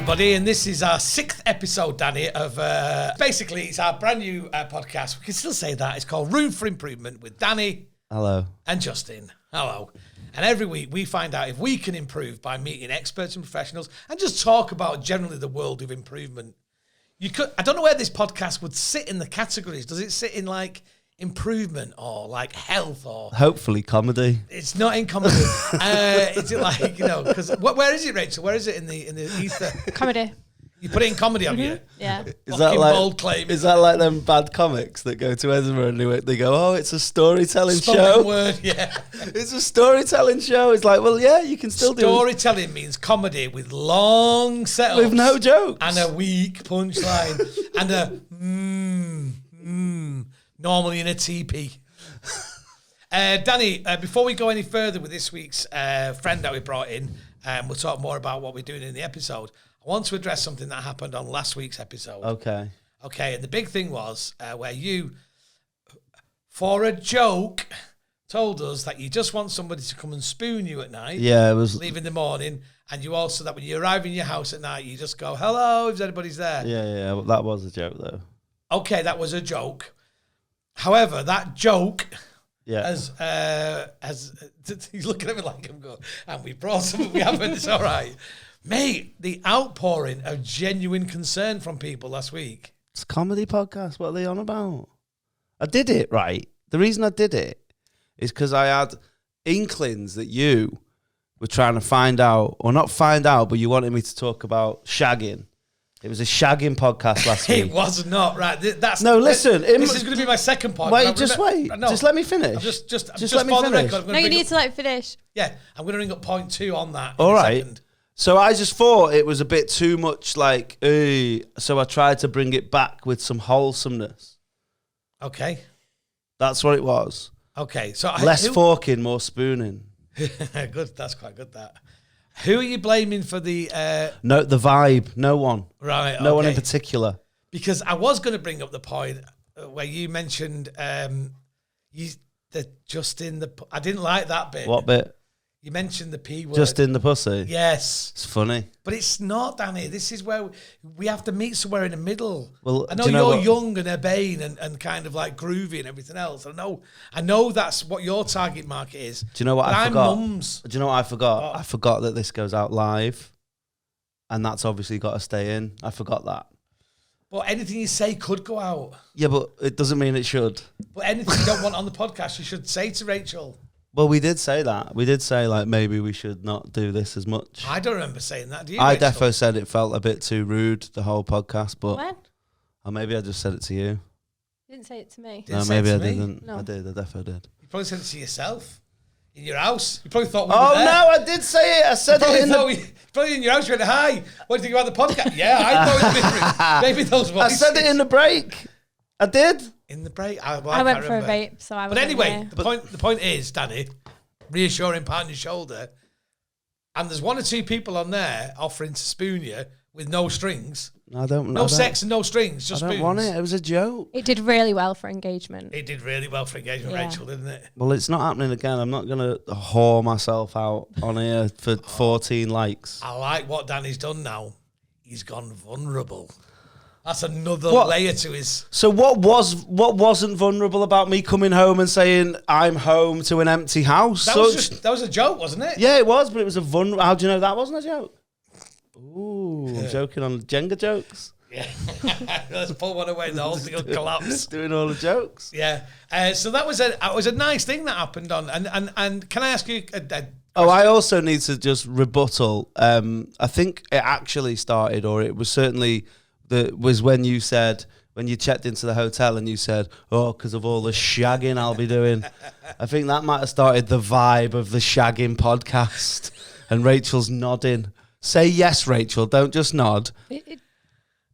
everybody, and this is our 6th episode, Danny, of basically it's our brand new podcast. We can still say that. It's called Room for Improvement with Danny. Hello. And Justin. Hello. And every week we find out if we can improve by meeting experts and professionals and just talk about generally the world of improvement. I don't know where this podcast would sit in the categories. Does it sit in like improvement or like health or hopefully comedy? It's not in comedy. Is it like, because where is it, Rachel? Where is it in the ether? Comedy. You put it in comedy, have you? Yeah. Is that like bold claim? Is that like them bad comics that go to Edinburgh and they go, oh, it's a storytelling Spoken show? Word, yeah. It's a storytelling show. It's like, well, yeah, you can still do it. Storytelling means comedy with long setups. With no jokes. And a weak punchline. And a normally in a teepee. Danny, before we go any further with this week's friend that we brought in, we'll talk more about what we're doing in the episode. I want to address something that happened on last week's episode. Okay, and the big thing was where you, for a joke, told us that you just want somebody to come and spoon you at night. Yeah, it was. Leave in the morning, and you also, that when you arrive in your house at night, you just go, hello, if anybody's there. Yeah, well, that was a joke, though. Okay, that was a joke. However, that joke... Yeah. As he's looking at me like I'm going, and we brought something we haven't, it's all right. Mate, the outpouring of genuine concern from people last week. It's a comedy podcast. What are they on about? I did it, right? The reason I did it is because I had inklings that you were trying to find out, or not find out, but you wanted me to talk about shagging. It was a shagging podcast last week. It was not, right. No, listen. This is going to be my second podcast. Wait, just wait. No, just let me finish. Just let me finish. No, you need to finish. Yeah, I'm going to ring up point 2 on that. All right. Second. So I just thought it was a bit too much like, so I tried to bring it back with some wholesomeness. Okay. That's what it was. Okay. So less forking, more spooning. Good. That's quite good, that. Who are you blaming for the... No, the vibe. No one. Right, No one in particular. Because I was going to bring up the point where you mentioned just in the... I didn't like that bit. What bit? You mentioned the P word. Just in the pussy? Yes. It's funny. But it's not, Danny. This is where we have to meet somewhere in the middle. Well, I know you're young and urbane and kind of like groovy and everything else. I know that's what your target market is. Do you know what I forgot? I'm mums. Do you know what I forgot? I forgot that this goes out live. And that's obviously got to stay in. I forgot that. But anything you say could go out. Yeah, but it doesn't mean it should. But anything you don't want on the podcast, you should say to Rachel. Well, we did say that. We did say, like, maybe we should not do this as much. I don't remember saying that. Do you, I Rachel? defo said it felt a bit too rude, the whole podcast. But when? Or maybe I just said it to you. You didn't say it to me. No, maybe I didn't. No. I did. I defo did. You probably said it to yourself. In your house. You probably thought we were there. No, I did say it. I said it probably in your house. You went, hi, what do you think about the podcast? Yeah, I thought it was maybe those voices. I said it in the break. I did. In the break? I went for a vape, so I was. But anyway, the point is, Danny, reassuring pat on your shoulder, and there's 1 or 2 people on there offering to spoon you with no strings. I don't. No sex and no strings, just spoons. I don't want it. It was a joke. It did really well for engagement. It did really well for engagement, yeah. Rachel, didn't it? Well, it's not happening again. I'm not going to whore myself out on here for 14 likes. I like what Danny's done now. He's gone vulnerable. That's another layer to his... So what wasn't vulnerable about me coming home and saying I'm home to an empty house? That was a joke, wasn't it? Yeah, it was, but it was a vulnerable... How do you know that wasn't a joke? Ooh, I'm joking on Jenga jokes. Yeah. Let's pull one away and the whole thing will collapse. Doing all the jokes. Yeah. So that was a nice thing that happened on... And can I ask you... I also need to just rebuttal. I think it actually started, or it was certainly... was when you said, when you checked into the hotel and you said, because of all the shagging I'll be doing. I think that might have started the vibe of the shagging podcast. And Rachel's nodding. Say yes, Rachel. Don't just nod.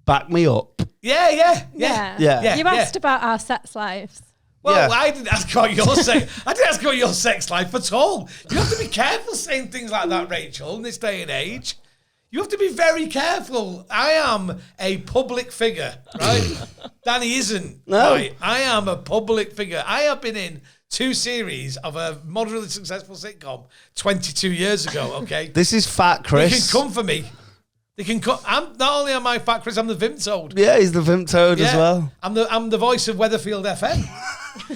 Back me up. Yeah. You asked about our sex lives. Well, I didn't ask about your sex. I didn't ask about your sex life at all. You have to be careful saying things like that, Rachel, in this day and age. You have to be very careful. I am a public figure, right? Danny isn't. No. Right? I am a public figure. I have been in 2 series of a moderately successful sitcom 22 years ago, okay? This is fat, Chris. You can come for me. They can cut. I'm not only am I Fat Chris, I'm the Vimto. Yeah, he's the Vimto as well. I'm the voice of Weatherfield FM.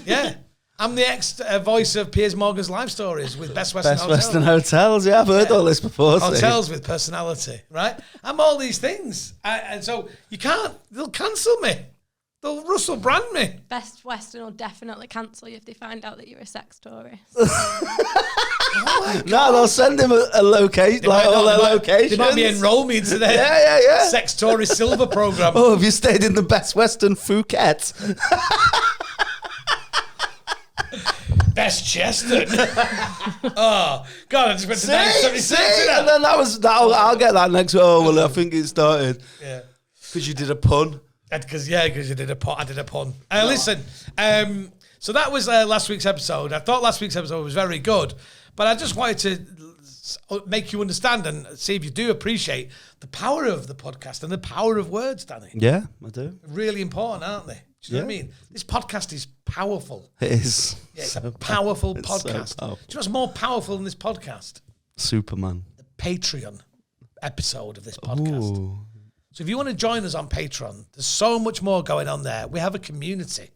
Yeah. I'm the voice of Piers Morgan's live stories with Best Western Hotels. Western Hotels, yeah, I've heard all this before. Hotels with personality, right? I'm all these things. And so you can't, they'll cancel me. They'll Russell Brand me. Best Western will definitely cancel you if they find out that you're a sex tourist. No, they'll send him a location, locations. They might be enroll me into their yeah. sex tourist silver program. Oh, have you stayed in the Best Western Phuket? Best Cheston. Oh, God, I just went to 1976. And then I'll get that next. Oh, well, I think it started. Yeah. Because you did a pun. Because you did a pun. I did a pun. Listen, so that was last week's episode. I thought last week's episode was very good, but I just wanted to make you understand and see if you do appreciate the power of the podcast and the power of words, Danny. Yeah, I do. Really important, aren't they? Do you know what I mean? This podcast is powerful. It is. Yeah, it's a powerful podcast. So powerful. Do you know what's more powerful than this podcast? Superman. The Patreon episode of this podcast. Ooh. So if you want to join us on Patreon, there's so much more going on there. We have a community.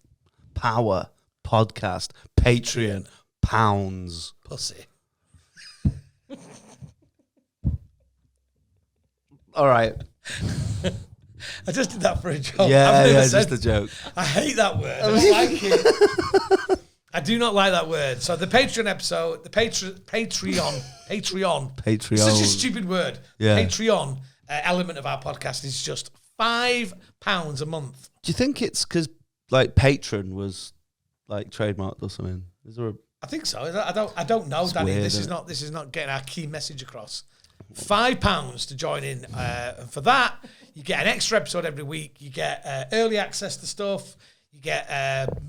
Power, podcast, Patreon, pounds. Pussy. All right. I just did that for a joke. Yeah, just a joke. I hate that word. I don't like it. I do not like that word. So the Patreon episode, the Patreon. Such a stupid word. Yeah. Patreon element of our podcast is just £5 a month. Do you think it's because like patron was like trademarked or something? Is there I think so. I don't know, Danny. Weird, this is not getting our key message across. £5 to join in. And for that, you get an extra episode every week. You get early access to stuff. You get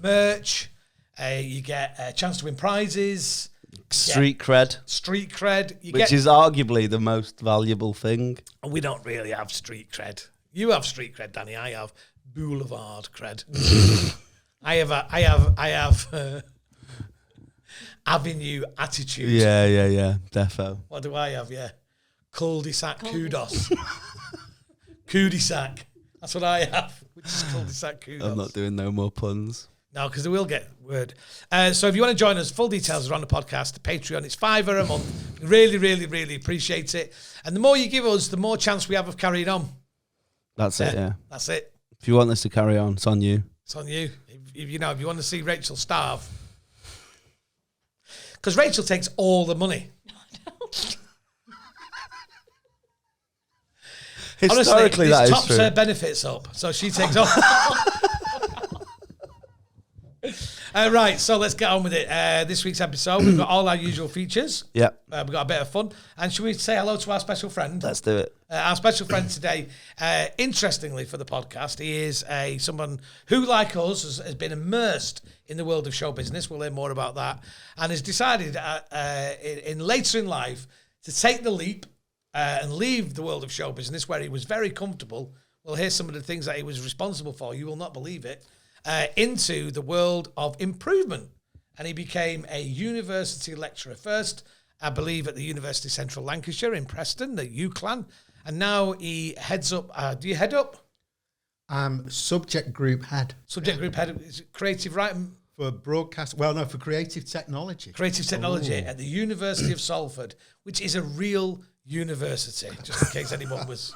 merch. You get a chance to win prizes. street cred? Street cred. Which is arguably the most valuable thing. We don't really have street cred. You have street cred, Danny. I have boulevard cred. I have avenue attitude. Yeah. Defo. What do I have? Yeah. Cul-de-sac kudos. Cul-de-sac. That's what I have, which is cul-de-sac kudos. I'm not doing no more puns. No, because they will get word. So if you want to join us, full details are on the podcast, Patreon. It's £5 a month. Really, really, really appreciate it. And the more you give us, the more chance we have of carrying on. That's it, yeah. That's it. If you want this to carry on, it's on you. It's on you. If you want to see Rachel starve. Because Rachel takes all the money. Historically, honestly, that is tops true. her benefits up, so she takes all. Right, so let's get on with it. This week's episode, we've got all our usual features. Yeah. We've got a bit of fun. And should we say hello to our special friend? Let's do it. Our special friend today, interestingly for the podcast, he is someone who, like us, has been immersed in the world of show business. We'll learn more about that. And has decided later in life to take the leap and leave the world of show business where he was very comfortable. We'll hear some of the things that he was responsible for. You will not believe it. Into the world of improvement. And he became a university lecturer first, I believe, at the University of Central Lancashire in Preston, the UCLan. And now he heads up. Do you head up? Subject group head. Subject group head. Is it creative writing? For broadcast, for creative technology. Creative technology at the University of Salford, which is a real university, just in case anyone was...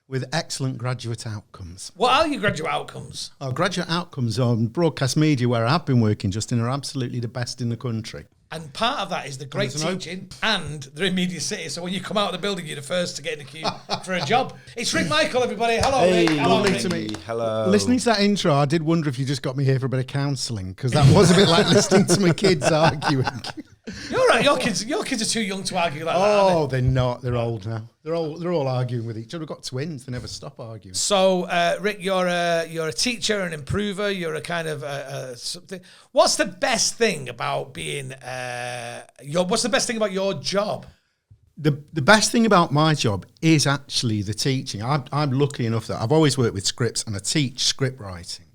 With excellent graduate outcomes. What are your graduate outcomes? Our graduate outcomes on broadcast media, where I've been working, Justin, are absolutely the best in the country. And part of that is the great teaching and the immediacy. So when you come out of the building, you're the first to get in the queue for a job. It's Ric Michael, everybody. Hello, Hey, Ric. Hello, lovely Ric. to meet you. Hello. Listening to that intro, I did wonder if you just got me here for a bit of counselling, because that was a bit like listening to my kids arguing. You're right. Your kids are too young to argue like that. Oh, Aren't they? they're not. They're old now. They're all arguing with each other. We've got twins. They never stop arguing. So, Ric, you're a teacher, an improver. You're a kind of something. What's the best thing about being what's the best thing about your job? The best thing about my job is actually the teaching. I'm lucky enough that I've always worked with scripts and I teach script writing.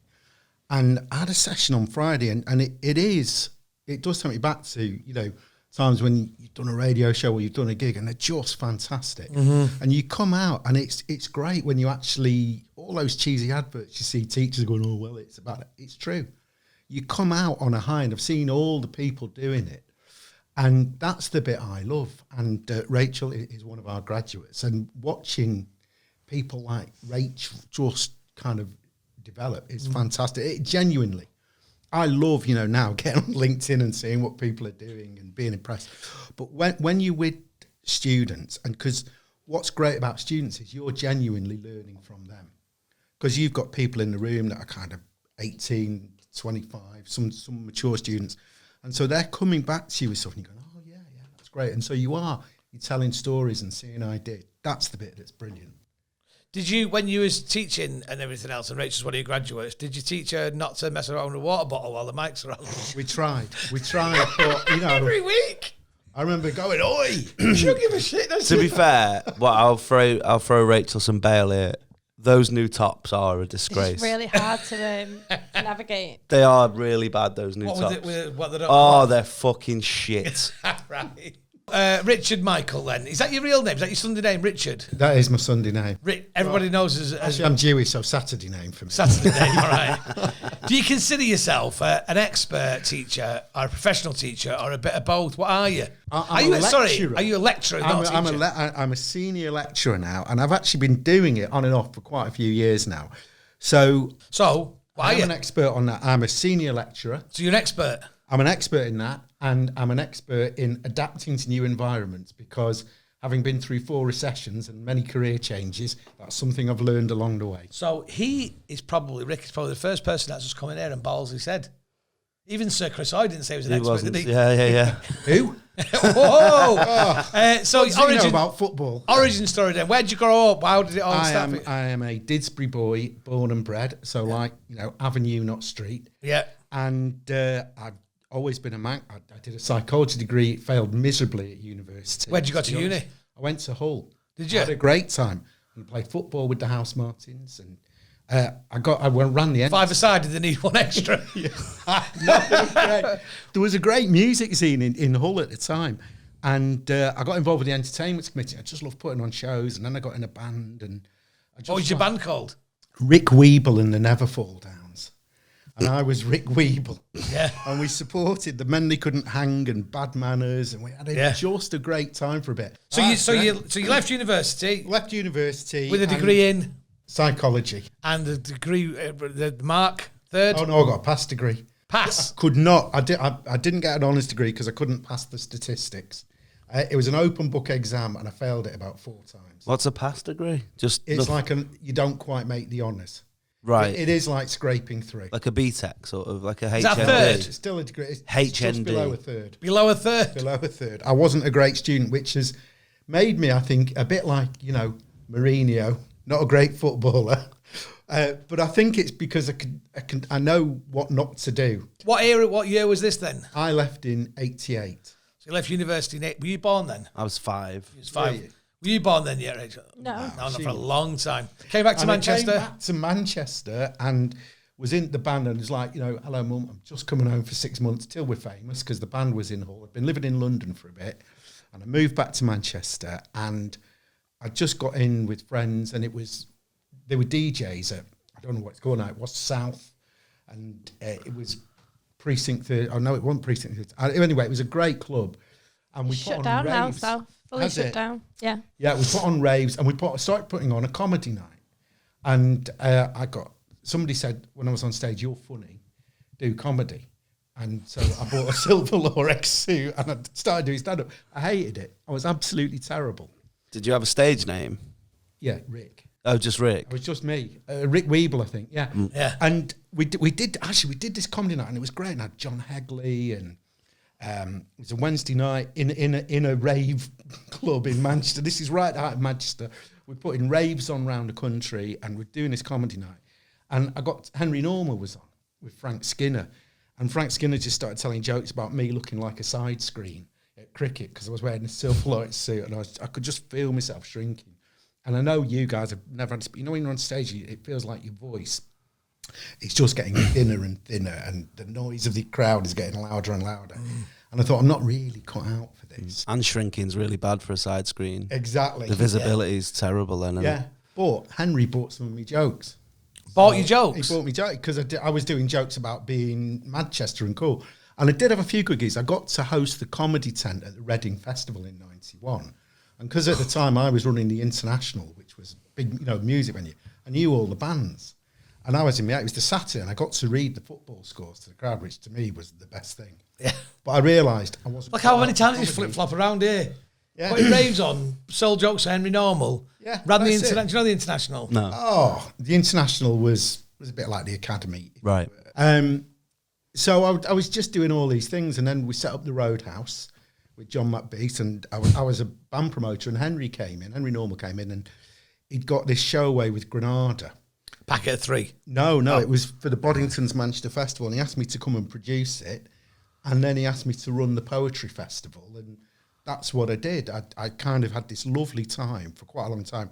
And I had a session on Friday, and it does take me back to, times when you've done a radio show or you've done a gig and they're just fantastic. And you come out and it's great when you actually, all those cheesy adverts you see teachers going, oh, well, it's about it. It's true. You come out on a high, and I've seen all the people doing it. And that's the bit I love. And Rachel is one of our graduates. And watching people like Rachel just kind of develop is fantastic. It genuinely. I love, now getting on LinkedIn and seeing what people are doing and being impressed. But when you're with students, and because what's great about students is you're genuinely learning from them. Because you've got people in the room that are kind of 18, 25, some mature students. And so they're coming back to you with stuff and you're going, oh, yeah, that's great. And so you're telling stories and seeing ideas. That's the bit that's brilliant. Did you, when you was teaching and everything else, and Rachel's one of your graduates, did you teach her not to mess around with a water bottle while the mics are on? We tried, but Every week. I remember going, oi! She don't give a shit. To be fair, I'll throw Rachel some bail here. Those new tops are a disgrace. It's really hard to navigate. They are really bad, those new tops. They're fucking shit. Right. Richard Michael, then. Is that your real name? Is that your Sunday name, Richard? That is my Sunday name. Everybody knows as... Actually, I'm Jewish, so Saturday name for me. Saturday name, all right. Do you consider yourself an expert teacher or a professional teacher or a bit of both? What are you? Are you a lecturer, not a teacher? I'm a senior lecturer now, and I've actually been doing it on and off for quite a few years now. So what are you? I'm an expert on that. I'm a senior lecturer. So you're an expert? I'm an expert in that, and I'm an expert in adapting to new environments because having been through 4 recessions and many career changes, that's something I've learned along the way. So Rick is probably the first person that's just come in here and ballsy said. Even Sir Chris Hoy didn't say he was an expert, did he? Yeah. Who? Whoa! So what do you know about football? Origin story then. Where'd you grow up? How did it all start? I am a Didsbury boy, born and bred, so avenue, not street. Yeah. And I've always been a man. I did a psychology degree, failed miserably at university. Where'd you go to uni? I went to Hull. Did you? I had a great time. And played football with the House Martins, and I ran the end. 5-a-side, did they need one extra? No, it was great. There was a great music scene in Hull at the time, and I got involved with the entertainment committee. I just loved putting on shows, and then I got in a band. And what was your band called? Ric Weeble and the Never Fall Downs. And I was Ric Weeble. Yeah. And we supported the Men They Couldn't Hang and Bad Manners, and we had just a great time for a bit. So you left university. Left university with a degree in psychology. And the degree, the mark, third? Oh, no, I got a pass degree. Pass? I could not. I didn't get an honours degree because I couldn't pass the statistics. It was an open book exam and I failed it about 4 times. What's a pass degree? It's like you don't quite make the honours. Right. It is like scraping through. Like a BTEC, sort of, like a HND. Is that third? It's still a degree. It's HND. just below a third. Below a third? Below a third. I wasn't a great student, which has made me, I think, a bit like, Mourinho, not a great footballer. But I think it's because I know what not to do. What year was this then? I left in 88. So you left university in 8. Were you born then? I was 5. You was 5. Were you born then yet, Rachel? No. Not for a long time. Came back to Manchester? I came back to Manchester and was in the band and was like, hello, Mum, I'm just coming home for 6 months till we're famous because the band was in Hull. I'd been living in London for a bit and I moved back to Manchester and I just got in with friends and they were DJs at, I don't know what it's called now, it was South and it was Precinct 30. Oh, no, it wasn't Precinct 30. Anyway, it was a great club. And we shut put down on now, raves. South. Fully shut down. Yeah. Yeah, we put on raves and we started putting on a comedy night. And somebody said when I was on stage, you're funny, do comedy. And so I bought a silver Lorex suit and I started doing stand-up. I hated it. I was absolutely terrible. Did you have a stage name? Yeah, Rick. Oh, just Rick. It was just me. Ric Weeble, I think. Yeah. Yeah. And we did this comedy night and it was great. And I had John Hegley and it was a Wednesday night in a rave club in Manchester. This is right out of Manchester. We're putting raves on around the country and we're doing this comedy night. And I got Henry Norma was on with Frank Skinner. And Frank Skinner just started telling jokes about me looking like a side screen at cricket because I was wearing a silver Lorex suit and I could just feel myself shrinking. And I know you guys have never had to, when you're on stage, it feels like your voice, it's just getting thinner and thinner and the noise of the crowd is getting louder and louder. And I thought, I'm not really cut out for this. And shrinking's really bad for a side screen. Exactly. The visibility is terrible then. Yeah. But Henry bought some of my jokes. Bought you jokes? He bought me jokes because I was doing jokes about being Manchester and cool. And I did have a few good gigs. I got to host the comedy tent at the Reading Festival in 91. And because at the time I was running the International, which was a big, music venue, I knew all the bands. And I was it was the Saturday, and I got to read the football scores to the crowd, which to me was the best thing. Yeah. But I realised I wasn't... Look how many times you flip-flop around here. Yeah. Put your raves on, sold jokes to Henry Normal. Yeah, Ran the that's it. Do you know the International? No. Oh, the International was a bit like the Academy. Right. So I was just doing all these things, and then we set up the Roadhouse with John McBeat, and I was a band promoter, and Henry Normal came in, and he'd got this show away with Granada. Packet of 3. No, it was for the Boddington's Manchester Festival, and he asked me to come and produce it, and then he asked me to run the Poetry Festival, and that's what I did. I kind of had this lovely time for quite a long time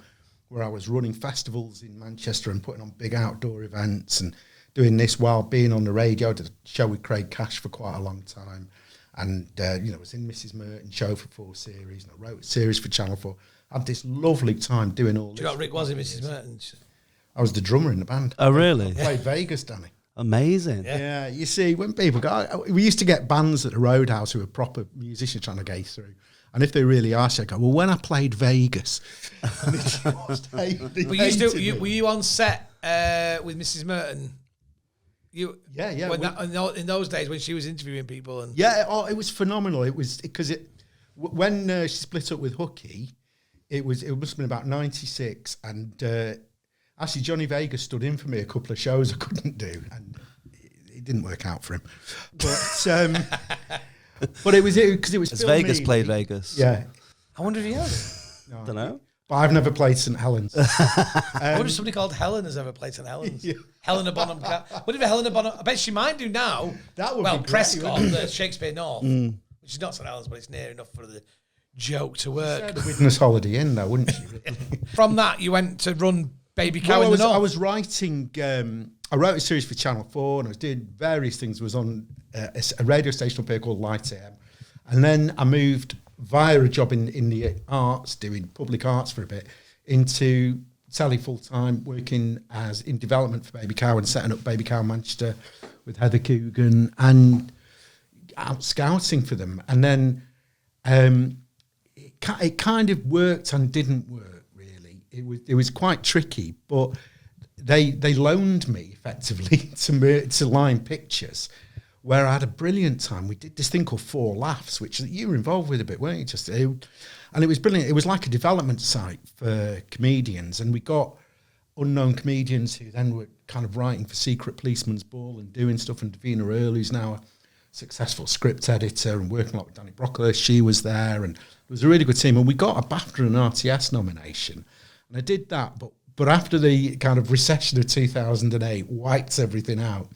where I was running festivals in Manchester and putting on big outdoor events and doing this while being on the radio. I did a show with Craig Cash for quite a long time, and I was in Mrs. Merton's show for 4 series, and I wrote a series for Channel 4. I had this lovely time doing all this. Do you know what Rick was in Mrs. Merton's? I was the drummer in the band. Oh, really? I played Vegas, Danny. Amazing. Yeah, you see, when people go... We used to get bands at the Roadhouse who were proper musicians trying to get through. And if they really asked, I go, well, when I played Vegas... Were you on set with Mrs. Merton? Yeah. In those days when she was interviewing people and it was phenomenal. It was because when she split up with Hooky, it must have been about 96, and actually Johnny Vegas stood in for me a couple of shows I couldn't do, and it didn't work out for him. But it was because it was Has Vegas played Vegas? Yeah, I wonder if he has. no, Don't know. But I've never played St Helens. I wonder if somebody called Helen has ever played St Helens. Yeah. Helena Bonham. What if Helena Bonham? I bet she might do now. That would be great, Prescott, wouldn't the Shakespeare North, which is not St Helens, but it's near enough for the joke to work. The Widnes Holiday Inn, though, wouldn't she? From that, you went to run Baby Cow in the North. I was writing. I wrote a series for Channel 4, and I was doing various things. I was on a radio station up here called Light AM, and then I moved via a job in the arts, doing public arts for a bit, into telly full time, working in development for Baby Cow and setting up Baby Cow Manchester with Heather Coogan and out scouting for them. And then it kind of worked and didn't work really. It was quite tricky, but they loaned me effectively to line pictures, where I had a brilliant time. We did this thing called 4 Laughs, which you were involved with a bit, weren't you? And it was brilliant. It was like a development site for comedians, and we got unknown comedians who then were kind of writing for Secret Policeman's Ball and doing stuff. And Davina Earle, who's now a successful script editor and working a lot with Danny Brocklehurst, she was there, and it was a really good team. And we got a BAFTA and RTS nomination, and I did that. But after the kind of recession of 2008 wiped everything out,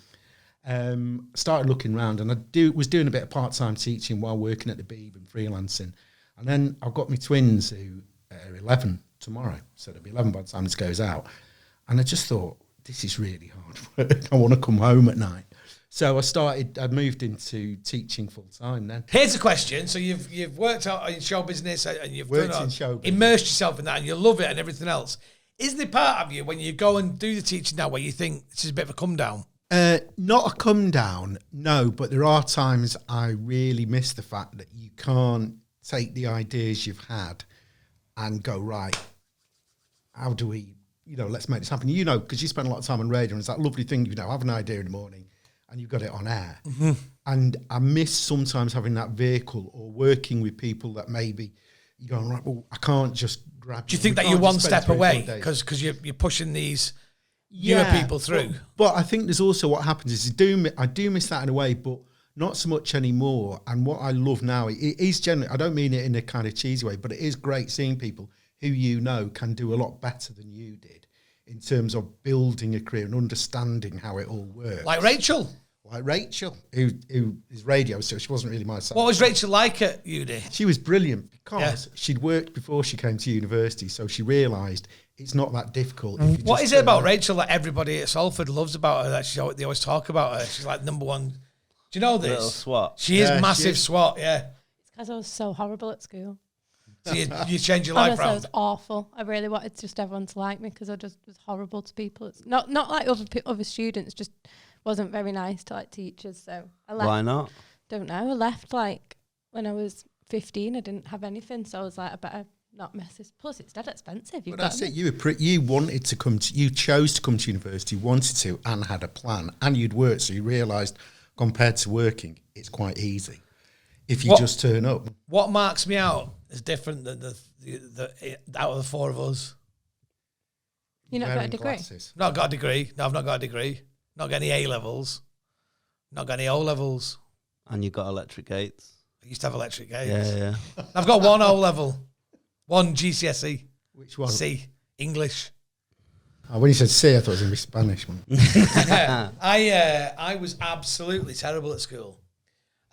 started looking around, and was doing a bit of part-time teaching while working at the Beeb and freelancing. And then I've got my twins who are 11 tomorrow, so they'll be 11 by the time this goes out. And I just thought, this is really hard work. I want to come home at night. So I moved into teaching full-time then. Here's a question. So you've worked out in show business and you've Worked in show business. immersed yourself in that and you love it and everything else. Isn't there part of you when you go and do the teaching now where you think this is a bit of a come down? Not a come down, no, but there are times I really miss the fact that you can't take the ideas you've had and go, right, how do we, let's make this happen. Because you spend a lot of time on radio, and it's that lovely thing, have an idea in the morning and you've got it on air. Mm-hmm. And I miss sometimes having that vehicle or working with people that maybe you're going, right, well, I can't just grab. Do you think that you're one step away because you're pushing these newer people through? But I think there's also what happens is I do miss that in a way, but not so much anymore. And what I love now, it is generally, I don't mean it in a kind of cheesy way, but it is great seeing people who can do a lot better than you did in terms of building a career and understanding how it all works. Like Rachel, who is radio, so she wasn't really my side. What was Rachel like at uni? She was brilliant because she'd worked before she came to university, so she realised it's not that difficult. What is it about Rachel that everybody at Salford loves about her? That they always talk about her. She's like number one Do you know Little this? swat. She is Yeah, she massive is. swat, yeah. It's because I was so horrible at school. So you change your life Honestly, I around. was awful. I really wanted just everyone to like me because I just was horrible to people. It's not like other students, just wasn't very nice to like teachers. So I left. Why not? Don't know. I left like when I was 15. I didn't have anything, so I was like, I better not mess this. Plus, it's dead expensive. But that's it. You wanted to come to. You chose to come to university, wanted to, and had a plan, and you'd worked. So you realised, compared to working, it's quite easy if you just turn up. What marks me out is different than the out of the four of us. You not got a Wearing degree? glasses. Not got a degree. No, I've not got a degree. Not got any A levels. Not got any O levels. And you've got electric gates. I used to have electric gates. Yeah. I've got one O level, one GCSE, Which one? C, English. Oh, when you said C, I thought it was going to be Spanish one. I was absolutely terrible at school,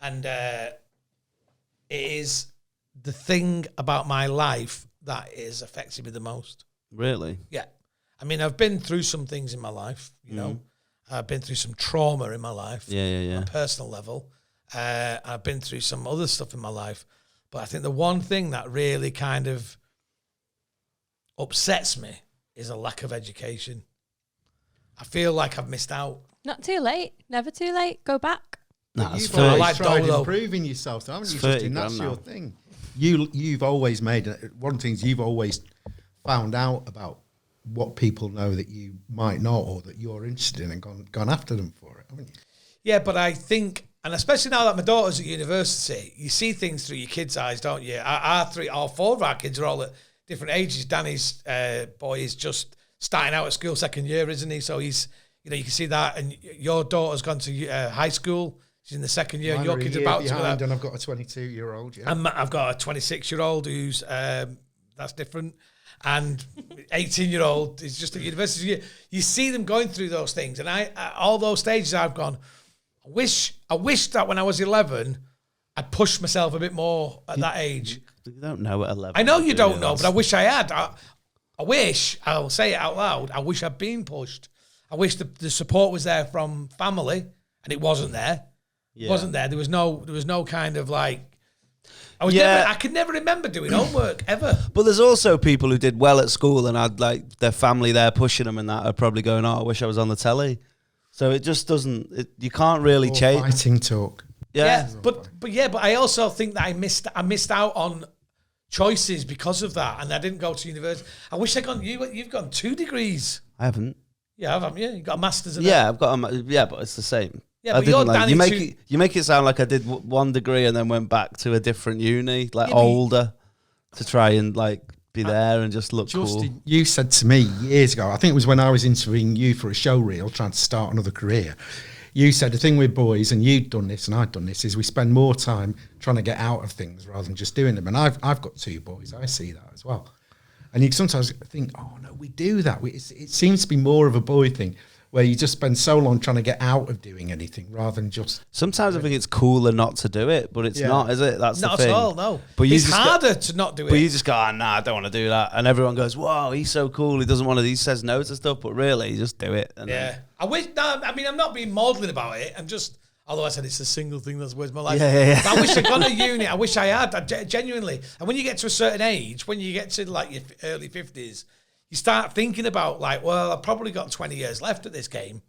and it is the thing about my life that is affected me the most. Really? Yeah, I mean, I've been through some things in my life. You know, I've been through some trauma in my life. Yeah. On a personal level. I've been through some other stuff in my life, but I think the one thing that really kind of upsets me is a lack of education. I feel like I've missed out. Not too late. Never too late. Go back. No, it's You've 30. always like tried Dolo. improving yourself, though, haven't you, It's 30 Justin? That's grand your now. thing. You've always made one of the things you've always found out about what people know that you might not, or that you're interested in, and gone after them for it, haven't you? Yeah, but I think, and especially now that my daughter's at university, you see things through your kids' eyes, don't you? All four of our kids are all at different ages. Danny's boy is just starting out at school, second year, isn't he? So he's, you can see that. And your daughter's gone to high school. She's in the second year. And your kid's about to go out. And I've got a 22-year-old, yeah. And I've got a 26-year-old who's, that's different. And 18-year-old is just at university. You see them going through those things. And I all those stages I've gone, I wish that when I was 11, I'd pushed myself a bit more at that age. You don't know at 11. I know you do don't know, but I wish I had. I wish, I'll say it out loud, I wish I'd been pushed. I wish the support was there from family, and it wasn't there. Yeah. It wasn't there. There was no kind of like, Yeah. I could never remember doing homework, ever. But there's also people who did well at school and had like their family there pushing them, and that are probably going, "Oh, I wish I was on the telly." So it just doesn't. You can't really Or change. fighting talk. Yeah, but I also think that I missed out on choices because of that, and I didn't go to university. I wish I'd gone. You've gone 2 degrees. I haven't. Yeah, haven't you? You got a master's in Yeah, I've got. But it's the same. Yeah, I but you're didn't, like, Danny you make it sound like I did 1 degree and then went back to a different uni, like Yeah, but older, to try and like be there and just look Justin, cool. you said to me years ago, I think it was when I was interviewing you for a show reel, trying to start another career. You said the thing with boys, and you'd done this and I'd done this, is we spend more time trying to get out of things rather than just doing them. And I've got 2 boys. I see that as well. And you sometimes think, oh no, we do that. It seems to be more of a boy thing, where you just spend so long trying to get out of doing anything rather than just. Sometimes I think it's cooler not to do it, but it's not, is it? That's Not the at thing. all, no. But you it's just harder to not do it. But you just go, nah, I don't want to do that. And everyone goes, whoa, he's so cool. He doesn't want to, he says no to stuff, but really, just do it. And Yeah. I wish, no, I mean, I'm not being maudlin about it. I'm just, although I said it's a single thing that's worth my life. Yeah. But I wish I'd gone to uni. I wish I had, genuinely. And when you get to a certain age, when you get to like your early 50s, you start thinking about like, well, I've probably got 20 years left at this game.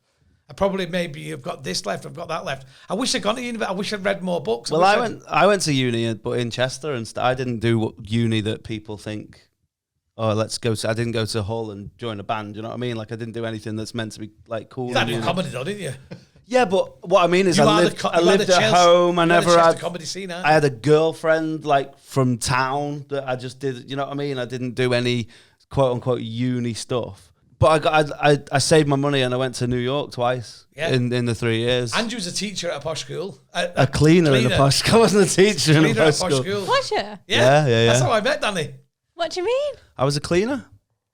I probably maybe have got this left, I've got that left. I wish I'd gone to uni. I wish I'd read more books. Well, I went to uni, but in Chester, and I didn't do uni that people think, oh, let's go to. I didn't go to Hull and join a band. You know what I mean? Like I didn't do anything that's meant to be like cool. You had and comedy though, didn't you? Yeah, but what I mean is You I are lived, the I lived at home. I never Chester had. comedy scene, aren't I had a girlfriend like from town that I just did. You know what I mean? I didn't do any quote unquote uni stuff. But I saved my money and I went to New York twice in the 3 years. Andrew was a teacher at a posh school. A cleaner in a posh school. I wasn't a teacher in a posh school. Was you? Yeah. Yeah. That's how I met Danny. What do you mean? I was a cleaner.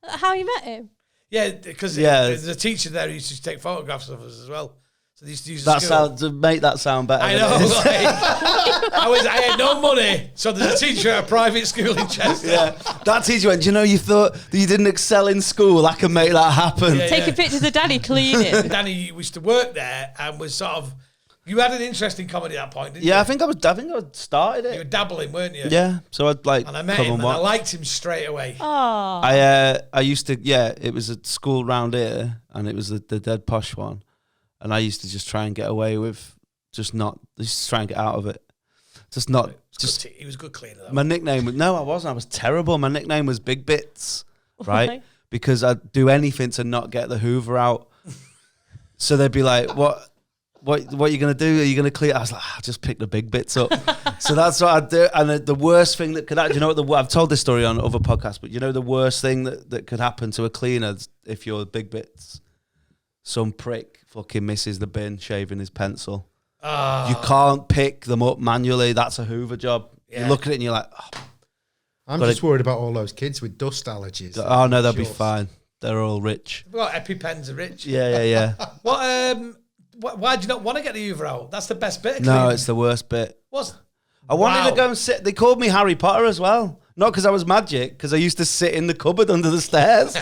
How you met him? Yeah, because Yeah. there's a teacher there who used to take photographs of us as well. So they used to use the That school. sound to make that sound better. I than know. it is. Like, I had no money, so there's a teacher at a private school in Chester. Yeah, that teacher went. You know, you thought that you didn't excel in school. I can make that happen. Yeah. Taking pictures of Daddy cleaning. Danny used to work there and was sort of You had an interesting comedy at that point, didn't you? Yeah, I think I started You were it. dabbling, weren't you? Yeah, so I'd like And I met come him and and I watch. liked him straight away. Oh. I used to, it was at school round here, and it was the dead posh one, and I used to just try and get away with just try and get out of it, He was a good cleaner, though. My nickname was I wasn't. I was terrible. My nickname was Big Bits, right? Because I'd do anything to not get the Hoover out. So they'd be like, "What are you gonna do? Are you gonna clean?" I was like, "I'll just pick the big bits up." So that's what I'd do. And the worst thing that could happen, I've told this story on other podcasts, but the worst thing that could happen to a cleaner if you're big bits, some prick fucking misses the bin shaving his pencil. You can't pick them up manually. That's a Hoover job. Yeah. You look at it and you're like, I'm just worried about all those kids with dust allergies. oh no, they'll be fine. They're all rich. Well, EpiPens are rich. Yeah. Why do you not want to get the Hoover out? That's the best bit of cleaning. No, it's the worst bit. What's... I wanted Wow. to go and sit. They called me Harry Potter as well. Not because I was magic, because I used to sit in the cupboard under the stairs.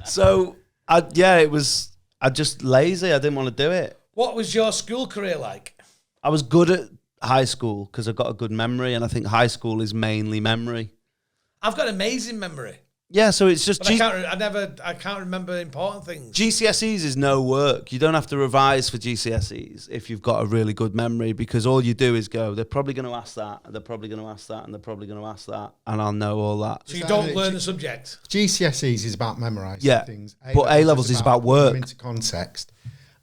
So, it was. I just lazy. I didn't want to do it. What was your school career like? I was good at high school because I got a good memory, and I think high school is mainly memory. I've got amazing memory, Yeah, so it's just but I can't remember important things. GCSEs is no work. You don't have to revise for GCSEs if you've got a really good memory, because all you do is go, they're probably going to ask that, and they're probably going to ask that, and they're probably going to ask that, and I'll know all that. So you don't learn the subject. GCSEs is about memorising things. But A-levels is about work. Into context,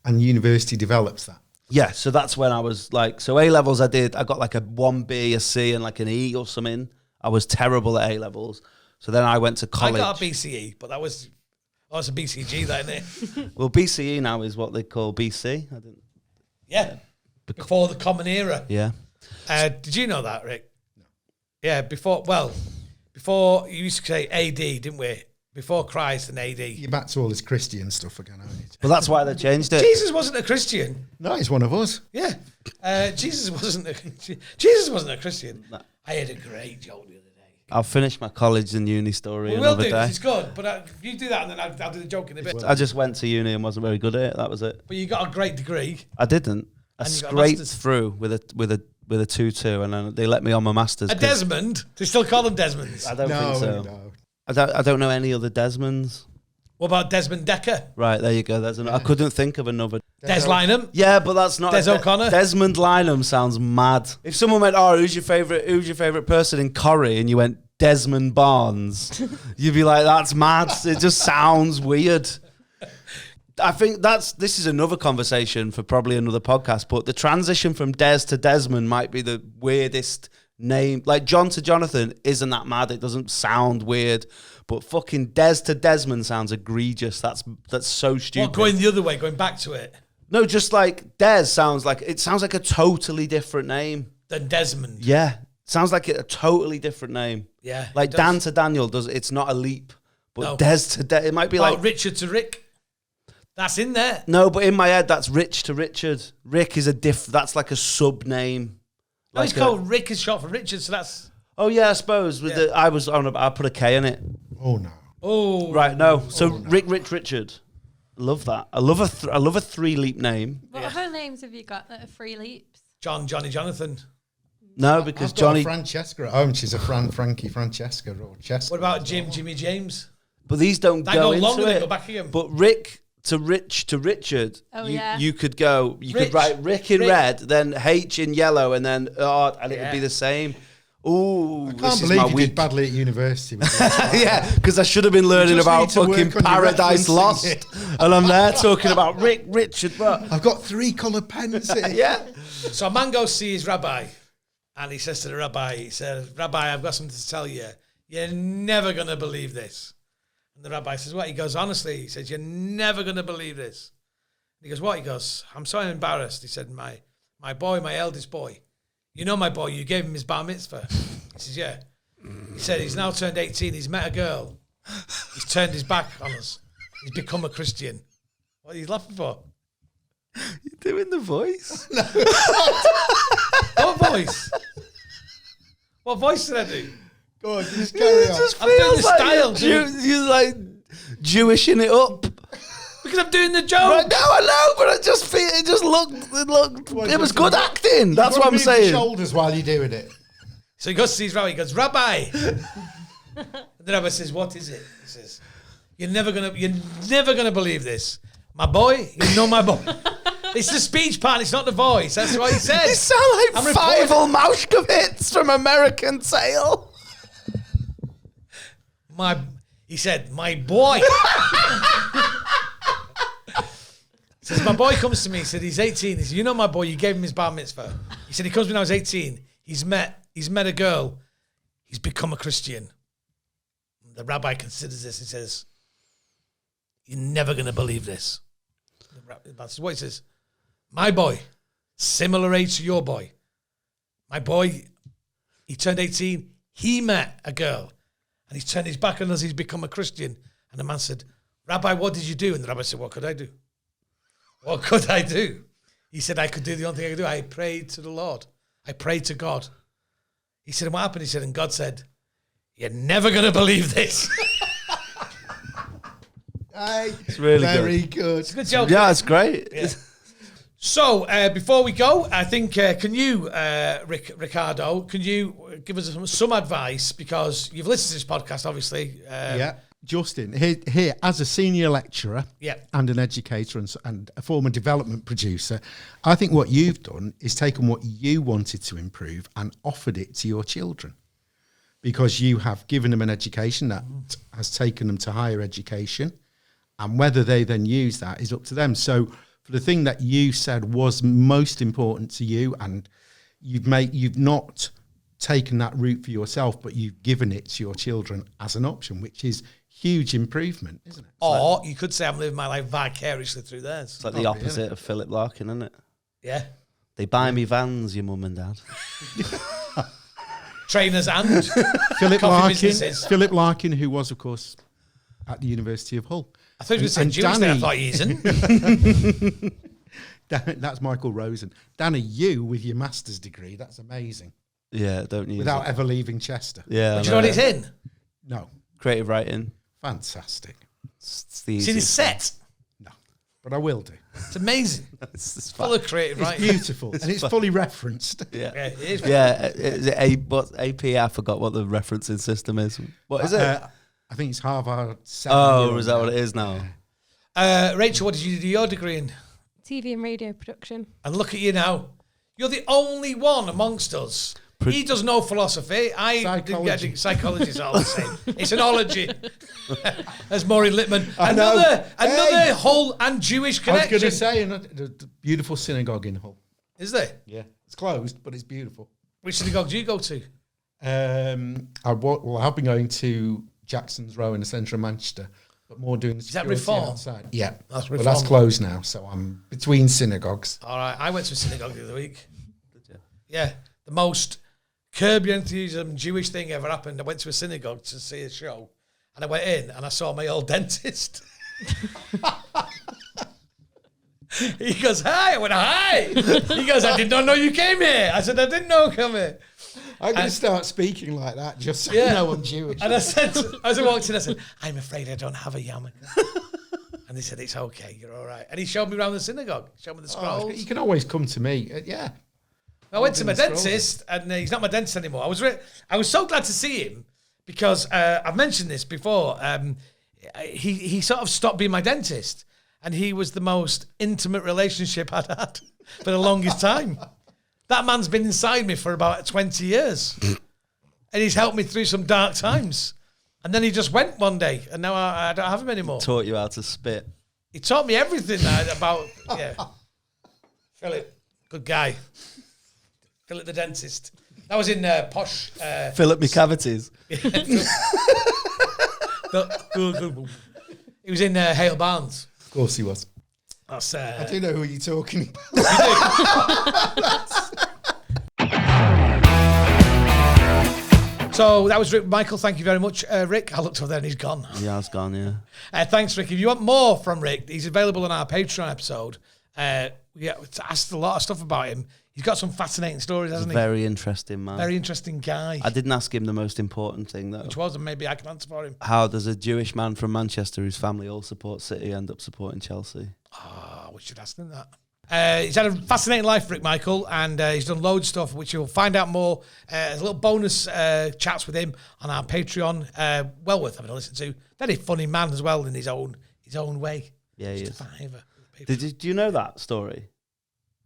and university develops that. Yeah, so that's when I was like, so A-levels I got like a 1B, a C, and like an E or something. I was terrible at A-levels. So then I went to college. I got a BCE, but it's a BCG, that, isn't it? Well, BCE now is what they call BC. I didn't. Yeah. Before the Common Era. Yeah. Did you know that, Rick? No. Yeah, before you used to say AD, didn't we? Before Christ and AD. You're back to all this Christian stuff again, aren't you? But that's why they changed it. Jesus wasn't a Christian. No, he's one of us. Yeah. Jesus wasn't a Christian. No. I had a great joke the other day. I'll finish my college and uni story We'll another do, day. 'cause it's good. But you do that, and then I'll do the joke in a bit. I just went to uni and wasn't very good at it. That was it. But you got a great degree. I didn't. I And you got a scraped master's. through with a 2-2, and then they let me on my masters. A Desmond? They still call them Desmonds. I don't think so. No. I don't know any other Desmonds. What about Desmond Decker? Right, there you go. I couldn't think of another. Des Lynam? Yeah, but that's not Des O'Connor? Desmond Lynam sounds mad. If someone went, "Oh, who's your favorite person in Corrie?" and you went Desmond Barnes, you'd be like, "That's mad." It just sounds weird. I think this is another conversation for probably another podcast. But the transition from Des to Desmond might be the weirdest name. Like John to Jonathan isn't that mad. It doesn't sound weird. But fucking Des to Desmond sounds egregious. That's so stupid. What, going the other way, going back to it? No, just like Des sounds like a totally different name. Then Desmond. Yeah, sounds like a totally different name. Yeah. Like it does. Dan to Daniel does. It's not a leap, but No. Des to Des. It might be like Richard to Rick. That's in there. no, but in my head that's Rich to Richard. Rick is that's like a sub name. No, it's called Rick is short for Richard, so that's... Oh yeah, I suppose. I put a K in it. Oh, no. Oh. Right, no. So Rick, Rich, Richard. Love that. I love a 3-leap name. What other names have you got that are 3 leaps? Johnny, Jonathan. No, because I've got Johnny. a Francesca at home. She's a Frankie Francesca or Cheska. What about Jimmy James? But these don't That go go into longer, they it. go back again. But Rick to Rich to Richard. Oh, you, yeah. you could go. You Rich. could write Rick in Rick. red, then H in yellow, and then R, and it would be Yeah. the same. Ooh, I this can't is believe my you week. did badly at university. with that. Yeah, because I should have been learning just about need to work fucking on your Paradise referencing Lost, it. and I'm there talking about Rick, Richard. What? I've got 3 coloured pens here. Yeah. So a man goes to see his rabbi, and he says to the rabbi, he says, "Rabbi, I've got something to tell you. You're never going to believe this." And the rabbi says, "What?" He goes, "Honestly," he says, "you're never going to believe this." And he goes, "What?" He goes, "I'm so embarrassed." He said, my boy, my eldest boy, you know my boy, you gave him his bar mitzvah." He says, "Yeah." He said, "He's now turned 18. He's met a girl. He's turned his back on us. He's become a Christian." What are you laughing for? You're doing the voice. What voice? What voice did I do? Go on, just carry on. Just I'm doing feels the like style, you're like Jewishing it up. because I'm doing the joke. Right, no, I know, but it just looked. It was good acting. That's what I'm saying. Shoulders while you're doing it. So he goes to his rabbi. He goes, Rabbi. The rabbi says, "What is it?" He says, "You're never gonna believe this, my boy. You know my boy." It's the speech part. It's not the voice. That's what he says. You sound like Fievel Mauschkowitz from American Tail. He said, my boy. He says, my boy comes to me. He said, he's 18. He said, you know my boy, you gave him his bar mitzvah. He said, he comes when I was 18. He's met a girl. He's become a Christian. The rabbi considers this and says, you're never going to believe this. The rabbi says, what? He says, my boy, similar age to your boy. My boy, he turned 18. He met a girl. And he's turned his back on us. He's become a Christian. And the man said, Rabbi, what did you do? And the rabbi said, what could I do? What could I do? He said, I could do the only thing I could do. I prayed to the Lord. I prayed to God. He said, and what happened? He said, and God said, you're never going to believe this. It's really very good. It's a good joke. Yeah, it's great. Yeah. So, before we go, I think, can you, Ricardo, can you give us some advice? Because you've listened to this podcast, obviously. Yeah. Justin, here as a senior lecturer and an educator and a former development producer, I think what you've done is taken what you wanted to improve and offered it to your children, because you have given them an education that has taken them to higher education, and whether they then use that is up to them. So for the thing that you said was most important to you, and you've not taken that route for yourself, but you've given it to your children as an option, which is huge improvement, isn't it? Or you could say I'm living my life vicariously through theirs. It's like the opposite of Philip Larkin, isn't it? Yeah. They buy me vans, your mum and dad. Trainers and Philip coffee businesses. Philip Larkin, who was, of course, at the University of Hull. I thought you were saying Jewish there. I thought he isn't. That's Michael Rosen. Danny, you with your master's degree, that's amazing. Yeah, don't use Without it. ever leaving Chester. Yeah. Do you know what it's in? No. Creative writing. Fantastic. It's the It's in his easiest set. No. But I will do. It's amazing. It's Full of creative It's writing. beautiful. And it's fully referenced. Yeah. Yeah, it is. Yeah. What AP? I forgot what the referencing system is. What is it? I think it's Harvard. Oh, is that what it is now? Rachel, what did you do your degree in? TV and radio production. And look at you now. You're the only one amongst us. He does no philosophy. I didn't get it. Psychology is all the same. It's an ology. As Maureen Littman. Another Hull and Jewish connection. I was going to say, the beautiful synagogue in Hull. Is there? Yeah. It's closed, but it's beautiful. Which synagogue do you go to? I've been going to Jackson's Row in the centre of Manchester, but more doing the security Reform? outside. Yeah. That's But Reform. that's closed now, so I'm between synagogues. All right. I went to a synagogue the other week. Did you? Yeah. The most Curb Your Enthusiasm Jewish thing ever happened. I went to a synagogue to see a show, and I went in and I saw my old dentist. He goes, hi. I went, hi. He goes, I did not know you came here. I said, I didn't know you come here. I'm going to start speaking like that just so you know I'm Jewish. And I said, as I walked in, I said, I'm afraid I don't have a yarmulke. And they said, it's okay, you're all right. And he showed me around the synagogue, showed me the scrolls. You can always come to me. Yeah. I went to my dentist, and he's not my dentist anymore. I was so glad to see him because I've mentioned this before. He sort of stopped being my dentist, and he was the most intimate relationship I'd had for the longest time. That man's been inside me for about 20 years, and he's helped me through some dark times. And then he just went one day, and now I don't have him anymore. Taught you how to spit. He taught me everything about, yeah. Philip, good guy. Philip the dentist. That was in posh. Fill up me cavities. He was in Hale Barnes. Of course he was. That's, I do know who you're talking about. So that was Ric Michael. Thank you very much, Rick. I looked over there and he's gone. Yeah, it's gone, yeah. Thanks, Rick. If you want more from Rick, he's available on our Patreon episode. We asked a lot of stuff about him. He's got some fascinating stories, hasn't he? Very interesting man. Very interesting guy. I didn't ask him the most important thing though. Which was, and maybe I can answer for him. How does a Jewish man from Manchester whose family all support City end up supporting Chelsea? We should ask him that. He's had a fascinating life, Ric Michael, and he's done loads of stuff, which you'll find out more. There's a little bonus chats with him on our Patreon. Well worth having a listen to. Very funny man as well in his own way. Yeah, he is. Survivor. Do you know that story?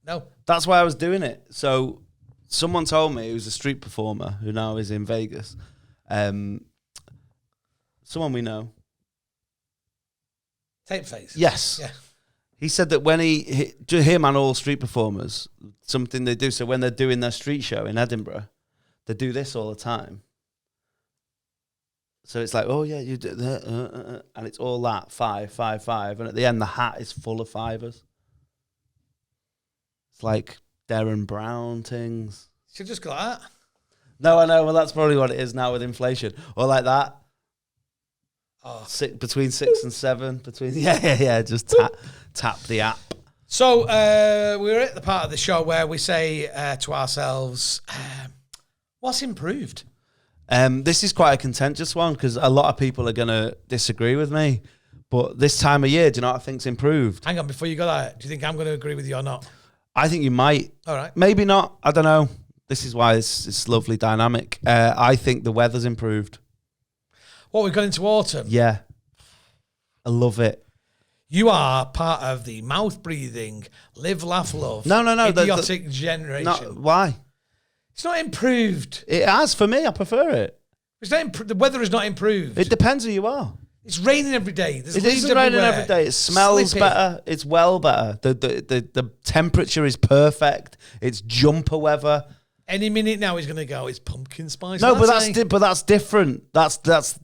No. That's why I was doing it. So someone told me, who's a street performer who now is in Vegas, someone we know. Tape face. Yes. Yeah. He said that when him and all street performers, something they do, so when they're doing their street show in Edinburgh, they do this all the time. So it's like, oh yeah, you do that, and it's all that, 5, 5, 5, and at the end the hat is full of fivers. It's like Darren Brown things. Should just go like that. No, I know. Well, that's probably what it is now with inflation. Or like that. Oh. Between 6 and 7. Yeah. Just tap the app. So we're at the part of the show where we say to ourselves, what's improved? This is quite a contentious one because a lot of people are going to disagree with me. But this time of year, do you know what I think's improved? Hang on, before you go there, do you think I'm going to agree with you or not? I think you might. All right. Maybe not. I don't know. This is why it's lovely dynamic. I think the weather's improved. What, we've gone into autumn? Yeah. I love it. You are part of the mouth-breathing, live, laugh, love, No. idiotic generation. No, why? It's not improved. It has for me. I prefer it. It's not the weather is not improved. It depends who you are. It's raining every day. There's It leaves isn't raining everywhere. every day. It smells Slippy. better. It's well better. The temperature is perfect. It's jumper weather. Any minute now he's going to go, it's pumpkin spice. No, but latte. that's different. That's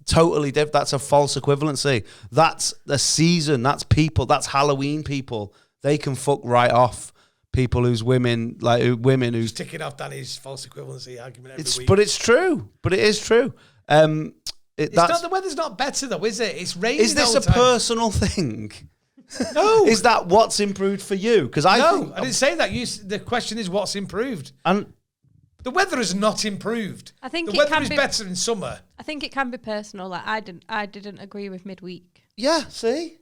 totally different. That's a false equivalency. That's a season. That's people. That's Halloween people. They can fuck right off people who's women who's Just ticking off Danny's false equivalency argument every week. But it's true. But it is true. It's not, the weather's not better though, is it? It's raining. Is this all a the time. personal thing? No. Is that what's improved for you? Because I didn't say that. The question is what's improved. And the weather is not improved. I think the it weather can is be better in summer. I think it can be personal. Like I didn't agree with midweek. yeah, see.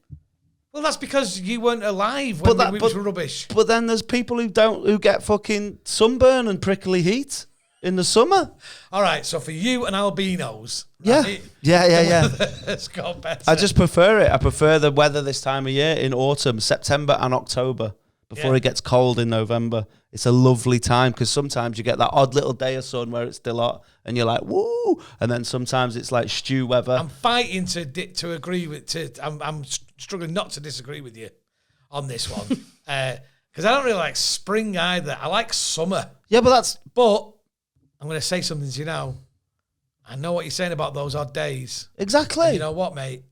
Well, that's because you weren't alive But when it was rubbish. But then there's people who get fucking sunburn and prickly heat in the summer. All right, so for you and albinos, Yeah. right, Yeah. it's got better. I just prefer it. I prefer the weather this time of year in autumn, September and October, before Yeah. it gets cold in November. It's a lovely time because sometimes you get that odd little day of sun where it's still hot and you're like, woo. And then sometimes it's like stew weather. I'm fighting to agree with. I'm struggling not to disagree with you on this one because I don't really like spring either. I like summer. Yeah, but I'm going to say something to you now. I know what you're saying about those odd days. exactly. And you know what, mate?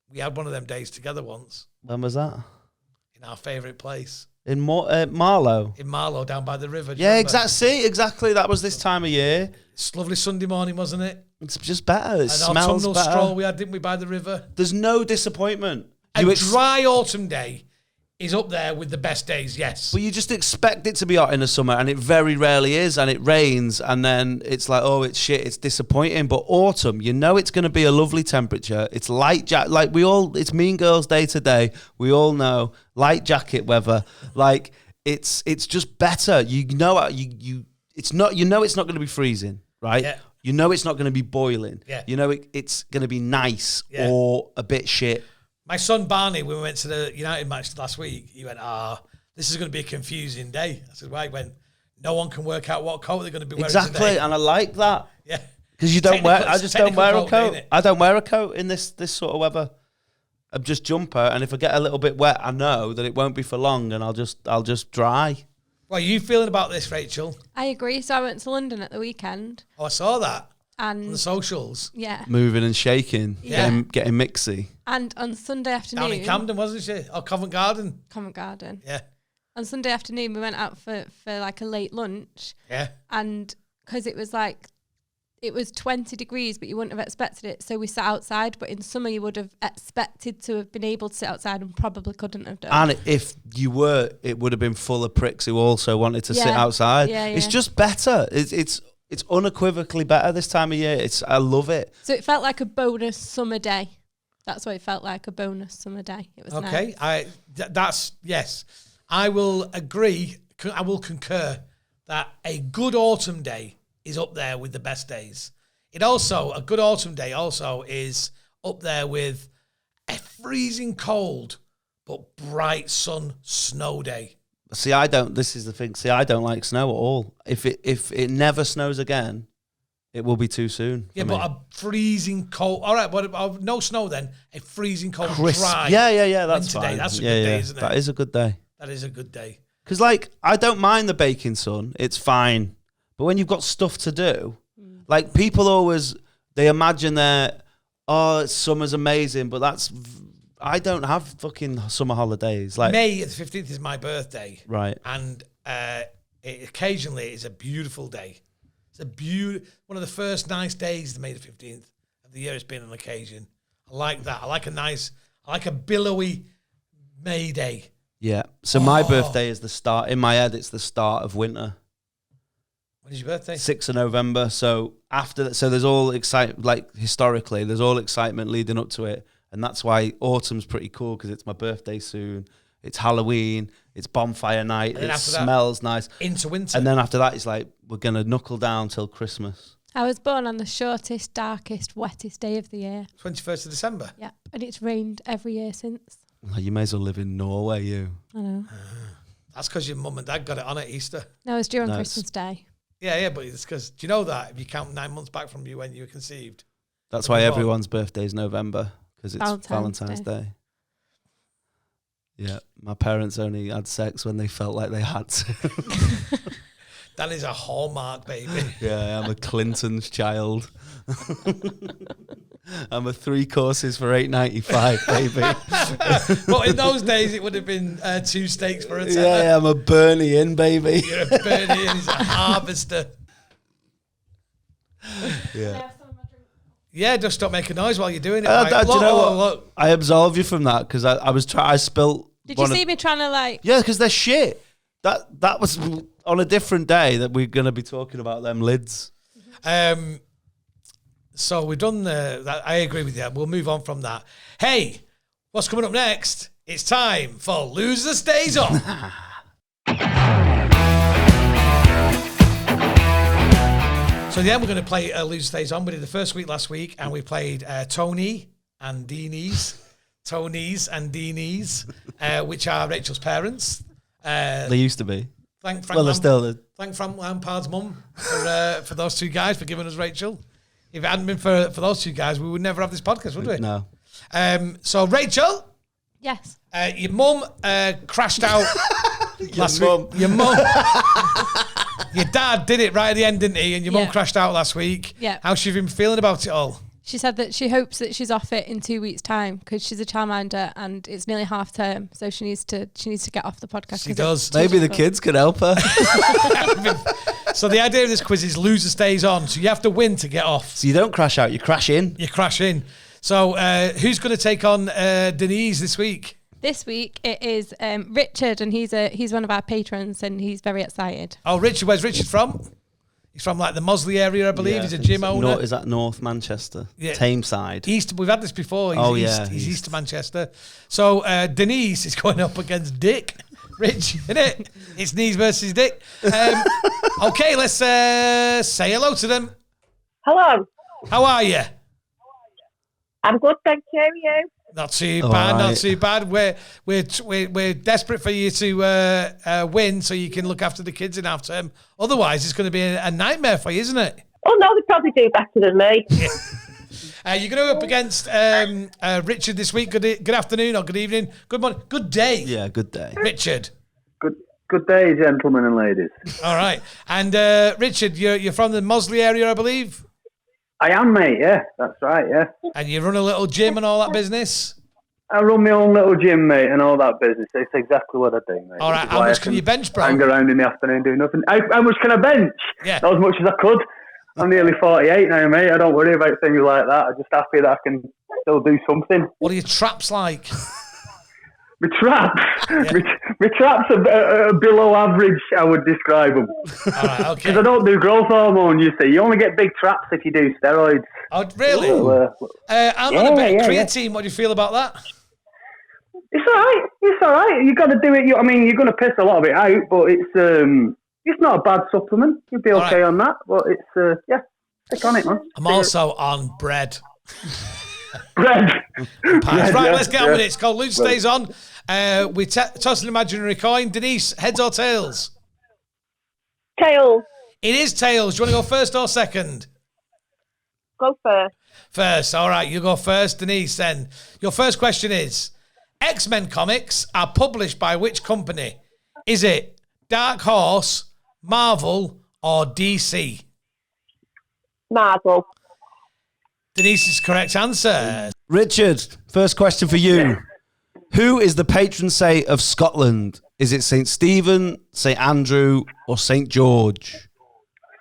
We had one of them days together once When was that? in our favourite place In Marlow. in Marlow, down by the river. Do you Yeah, remember? exactly. See, exactly. That was this time of year. It's a lovely Sunday morning, wasn't it? It's just better. It An smells autumnal better. stroll we had, didn't we, by the river? There's no disappointment. A dry autumn day is up there with the best days, yes. But you just expect it to be hot in the summer, and it very rarely is, and it rains, and then it's like, oh, it's shit, it's disappointing. But autumn, you know it's going to be a lovely temperature. It's it's Mean Girls day to day. We all know, light jacket weather. Like, it's just better. You know it's not going to be freezing, right? Yeah. You know it's not going to be boiling. Yeah. You know it's going to be nice Yeah. or a bit shit. My son Barney, when we went to the United match last week, he went, this is going to be a confusing day. I said, why? He went, no one can work out what coat they're going to be wearing Exactly, today. and I like that. Yeah. Because you don't wear. I just don't wear a Technical coat. day, innit? I don't wear a coat in this sort of weather. I'm just jumper, and if I get a little bit wet, I know that it won't be for long, and I'll just dry. What are you feeling about this, Rachel? I agree. So I went to London at the weekend, Oh, I saw that on the and socials. yeah, Moving and shaking, Yeah. getting mixy. and on Sunday afternoon, Down in Camden, wasn't she? Or Covent Garden? Covent Garden. Yeah. On Sunday afternoon, we went out for like a late lunch, Yeah. and because it was like it was 20 degrees, but you wouldn't have expected it. So we sat outside, but in summer you would have expected to have been able to sit outside and probably couldn't have done. And if you were, it would have been full of pricks who also wanted to sit outside. Yeah, It's just better. It's unequivocally better this time of year. I love it. So it felt like a bonus summer day. That's what it felt like, a bonus summer day. It was okay. nice. Yes. I will agree. I will concur that a good autumn day is up there with the best days. A good autumn day also is up there with a freezing cold but bright sun snow day. See, this is the thing. See, I don't like snow at all. If it never snows again, it will be too soon. Yeah, but a freezing cold. All right, but no snow then. A freezing cold, crisp. dry. Yeah. That's winter fine. day. That's a good day, isn't it? That is a good day. That is a good day. Because, I don't mind the baking sun. It's fine. But when you've got stuff to do, people always, they imagine that, summer's amazing, but I don't have fucking summer holidays. May the 15th is my birthday. Right. And occasionally it's a beautiful day. It's one of the first nice days, the May the 15th of the year has been an occasion. I like that. I like a billowy May day. Yeah. So my birthday is the start. In my head, it's the start of winter. When is your birthday? 6th of November. So after that, so there's all excitement, historically, there's all excitement leading up to it. And that's why autumn's pretty cool, because it's my birthday soon. It's Halloween. It's bonfire night. It smells nice. Into winter. And then after that, it's we're going to knuckle down till Christmas. I was born on the shortest, darkest, wettest day of the year. 21st of December. Yep. And it's rained every year since. Oh, you may as well live in Norway, you. I know. That's because your mum and dad got it on at Easter. No, it's during Christmas Day. Yeah, but it's because, do you know that if you count 9 months back from when you were conceived? That's why everyone's birthday is November, because it's Valentine's Day. Yeah, my parents only had sex when they felt like they had to. That is a hallmark, baby. Yeah, I'm a Clinton's child. I'm a 3 courses for $8.95, baby. But in those days, it would have been 2 steaks for a tenner. Yeah, I'm a Bernie in, baby. You're a Bernie in, he's a harvester. Yeah. Yeah, just don't make a noise while you're doing it. Do you know what? Look. I absolve you from that, because I spilt. Did you see me trying to Yeah, because they're shit. That was on a different day that we're going to be talking about them lids. So we've done that. I agree with you. We'll move on from that. Hey, what's coming up next? It's time for Loser Stays On. So yeah, we're going to play Loser Stays On. We did the first week last week, and we played Tony and Deanies, which are Rachel's parents. They used to be. Thank Frank Lampard's mum for those 2 guys for giving us Rachel. If it hadn't been for those 2 guys, we would never have this podcast, would we? No. So Rachel, Yes. your mum crashed out last week. Your mum. Your dad did it right at the end, didn't he? And your mum crashed out last week. Yeah. How's she been feeling about it all? She said that she hopes that she's off it in 2 weeks' time, because she's a childminder and it's nearly half term, so she needs to get off the podcast. She does. Maybe the kids could help her. So the idea of this quiz is loser stays on, so you have to win to get off. So you don't crash out, you crash in. You crash in. So who's going to take on Denise this week? This week it is Richard, and he's one of our patrons, and he's very excited. Oh, Richard, where's Richard from? He's from the Mosley area, I believe. He's a gym owner. Is that North Manchester? Yeah. Tameside. We've had this before. He's east of Manchester. So Denise is going up against Dick. Rich, isn't it? It's knees versus Dick. Okay, let's say hello to them. Hello. How are you? I'm good, thank you. You? Not too bad, not too bad. We're desperate for you to win so you can look after the kids in half term. Otherwise, it's going to be a nightmare for you, isn't it? Oh no, they probably do better than me. You're going to go up against Richard this week. Good afternoon or good evening. Good morning. Good day. Yeah, good day. Richard. Good day, gentlemen and ladies. All right. And Richard, you're from the Mosley area, I believe? I am, mate, yeah. That's right, yeah. And you run a little gym and all that business? I run my own little gym, mate, and all that business. It's exactly what I do, mate. All right. How much can you bench, bro? Hang around in the afternoon doing nothing. How much can I bench? Yeah. Not as much as I could. I'm nearly 48 now, mate. I don't worry about things like that. I'm just happy that I can still do something. What are your traps like? My traps, my traps are below average. I would describe them. All right, okay. Because I don't do growth hormone. You see, you only get big traps if you do steroids. Oh, really? I'm on a bit of creatine. What do you feel about that? It's all right. It's all right. You got to do it. You're going to piss a lot of it out, but it's not a bad supplement. You'll be okay on that. But it's stick on it, man. I'm also on bread. Bread. Right, let's get on with it. It's called Luke Stays On. We toss an imaginary coin. Denise, heads or tails? Tails. It is tails. Do you want to go first or second? Go first. First. All right, you go first, Denise. Then your first question is: X-Men comics are published by which company? Is it Dark Horse, Marvel, or DC? Marvel. Denise's correct answer. Richard, first question for you. Who is the patron saint of Scotland? Is it St. Stephen, St. Andrew, or St. George?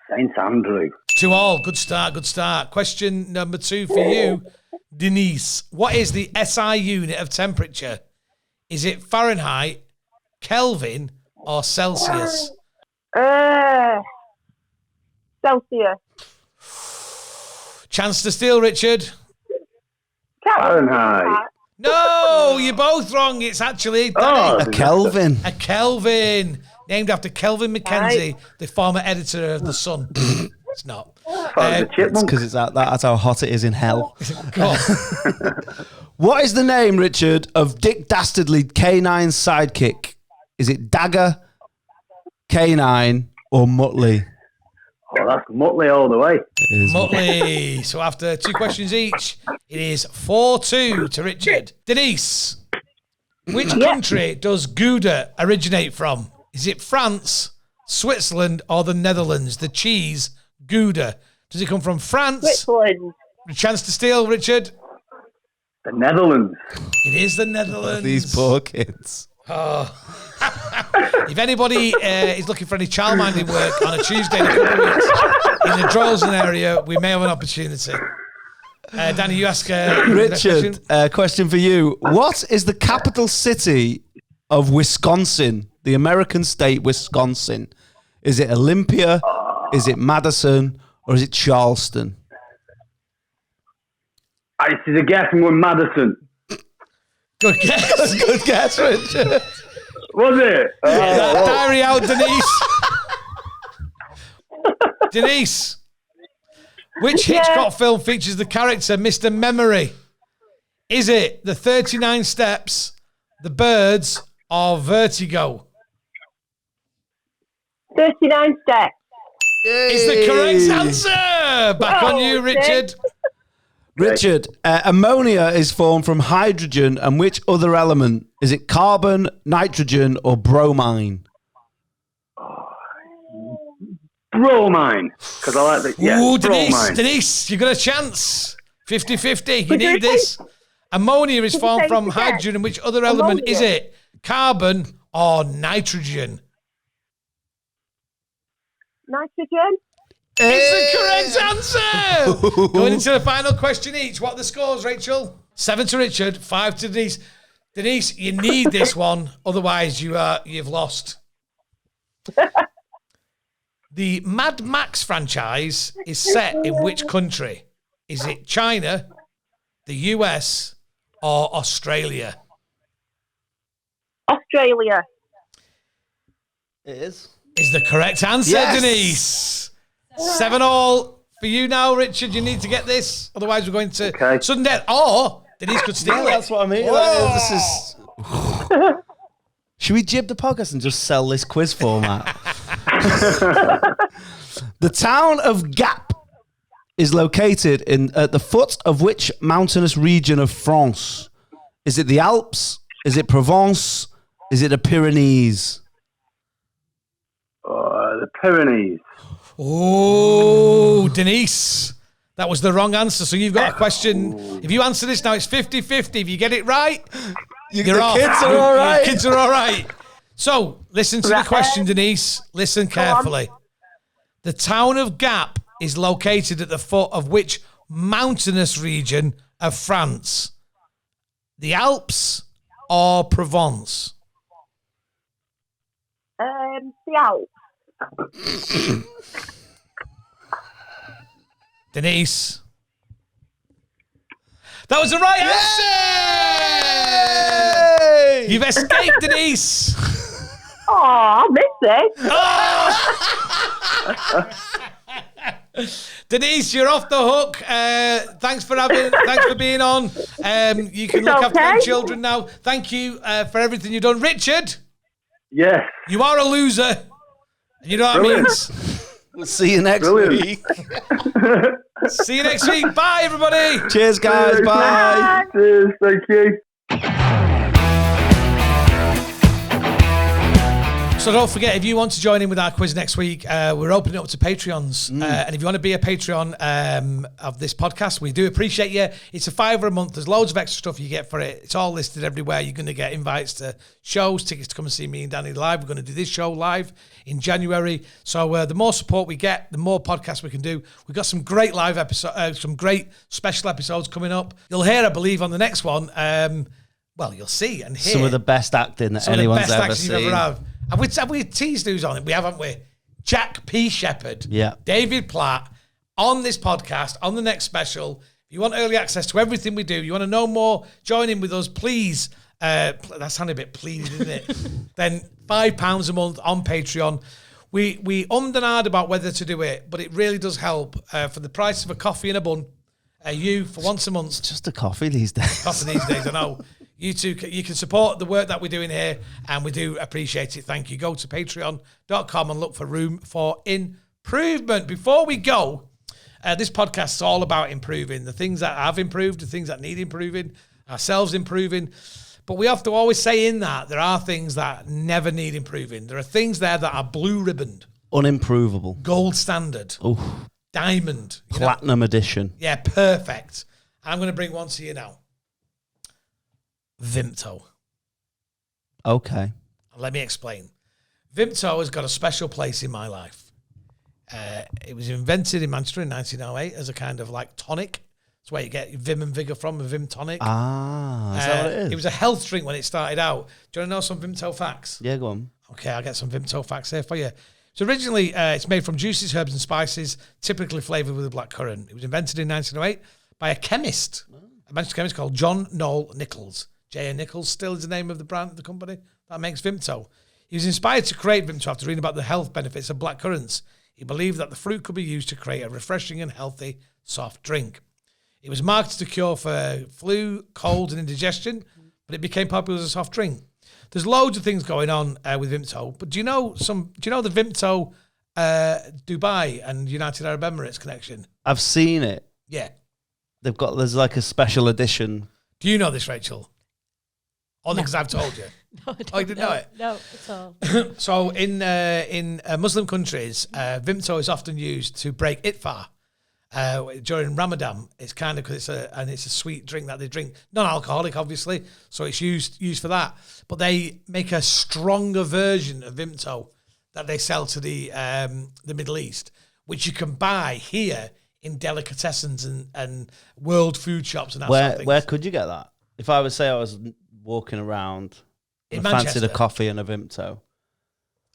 St. Andrew. 2-2. Good start, good start. Question number 2 for you, Denise. What is the SI unit of temperature? Is it Fahrenheit, Kelvin, or Celsius? Celsius. Chance to steal, Richard. Fahrenheit. No, you're both wrong. It's actually A Kelvin. a Kelvin, named after Kelvin Mackenzie, the former editor of The Sun. It's not. Because that's how hot it is in hell. Go on. What is the name, Richard, of Dick Dastardly K9's sidekick? Is it Dagger, K9, or Muttley? Oh, that's Muttley all the way. It is Muttley. So after 2 questions each, it is 4-2 to Richard. Denise, which country does Gouda originate from? Is it France, Switzerland, or the Netherlands? The cheese, Gouda. Does it come from France? Switzerland. Chance to steal, Richard. The Netherlands. It is the Netherlands. These poor kids. Oh. If anybody is looking for any childminding work on a Tuesday in a couple of weeks in the Droylsden area, we may have an opportunity. Danny, you ask Richard, question for you. What is the capital city of Wisconsin, the American state Wisconsin? Is it Olympia? Is it Madison? Or is it Charleston? This is a guess. I'm going Madison. Good guess. Good guess, Richard. Was it? That diary out, Denise. Denise, which Hitchcock film features the character Mr. Memory? Is it The 39 Steps, The Birds, or Vertigo? 39 Steps. It's the correct answer. Back on you, Richard. Richard, ammonia is formed from hydrogen and which other element? Is it carbon, nitrogen, or bromine? Bromine. Because I like the Ooh, bromine. Denise, you got a chance. 50-50. You need this. Ammonia is formed from hydrogen and which other element is it? Carbon or nitrogen? Nitrogen. It's the correct answer. Going into the final question each. What are the scores, Rachel? 7 to Richard, 5 to Denise. Denise, you need this one, otherwise you've lost. The Mad Max franchise is set in which country? Is it China, the US, or Australia? Australia. It is. Is the correct answer, Yes. Denise. 7-all for you now, Richard. You need to get this, otherwise we're going to sudden death. Or Denise could steal it. That's what I mean. Whoa. This is. Should we jib the podcast and just sell this quiz format? The town of Gap is located at the foot of which mountainous region of France? Is it the Alps? Is it Provence? Is it the Pyrenees? The Pyrenees. Oh, Denise. That was the wrong answer. So you've got a question. If you answer this now, it's 50-50. If you get it right, you're off. Kids are all right. Kids are all right. So listen to the question, Denise. Listen carefully. The town of Gap is located at the foot of which mountainous region of France? The Alps or Provence? The Alps. Denise. That was the right answer! You've escaped, Denise. Oh, I missed it. Denise, you're off the hook. Thanks for being on. You can look after your children now. Thank you for everything you've done. Richard, Yes. you are a loser. You know what I mean? We'll see you next Brilliant. week. See you next week. Bye, everybody. Cheers, guys. Bye. Cheers. Thank you. So don't forget, if you want to join in with our quiz next week, we're opening up to Patreons. And if you want to be a Patreon of this podcast, we do appreciate you. It's a $5 a month. There's loads of extra stuff you get for it. It's all listed everywhere. You're going to get invites to shows, tickets to come and see me and Danny live. We're going to do this show live in January. So the more support we get, the more podcasts we can do. We've got some great live episodes, some great special episodes coming up. You'll hear, I believe, on the next one. Well, you'll see and hear Some of the best acting that anyone's ever seen. You've ever had. Have we teased who's on it? We haven't we? Jack P. Shepherd, Yeah. David Platt, on this podcast, on the next special. If you want early access to everything we do, you want to know more, join in with us, please. That sounded a bit pleased, didn't it? Then £5 a month on Patreon. We and ahed about whether to do it, but it really does help. For the price of a coffee and a bun, you, for once a month. Just a coffee these days. Coffee these days, I know. You too, you can support the work that we're doing here, and we do appreciate it. Thank you. Go to patreon.com and look for Room for Improvement. Before we go, this podcast is all about improving. The things that have improved, the things that need improving, ourselves improving. But we have to always say in that there are things that never need improving. There are things there that are blue ribboned. Unimprovable. Gold standard. Ooh. Diamond. Platinum edition. Yeah, perfect. I'm going to bring one to you now. Vimto. Okay. Let me explain. Vimto has got a special place in my life. It was invented in Manchester in 1908 as a kind of like tonic. That's where you get vim and vigour from, a Vim tonic. Is that what it is? It was a health drink when it started out. Do you want to know some Vimto facts? Yeah, go on. Okay, I'll get some Vimto facts here for you. So originally, it's made from juices, herbs and spices, typically flavoured with a blackcurrant. It was invented in 1908 by a chemist, a Manchester chemist called John Noel Nichols. J.A. Nichols still is the name of the brand of the company that makes Vimto. He was inspired to create Vimto after reading about the health benefits of blackcurrants. He believed that the fruit could be used to create a refreshing and healthy soft drink. It was marketed to cure for flu, cold, and indigestion, but it became popular as a soft drink. There's loads of things going on with Vimto, but do you know the Vimto Dubai and United Arab Emirates connection? I've seen it. Yeah. There's like a special edition. Do you know this, Rachel? Only because I've told you. No, I don't You didn't know it? No, at all. So in Muslim countries, Vimto is often used to break iftar during Ramadan. It's kind of because it's a sweet drink that they drink, non-alcoholic, obviously. So it's used for that. But they make a stronger version of Vimto that they sell to the Middle East, which you can buy here in delicatessens and world food shops and that sort of things. Where could you get that? If I would say I was walking around and I fancied a coffee and a Vimto.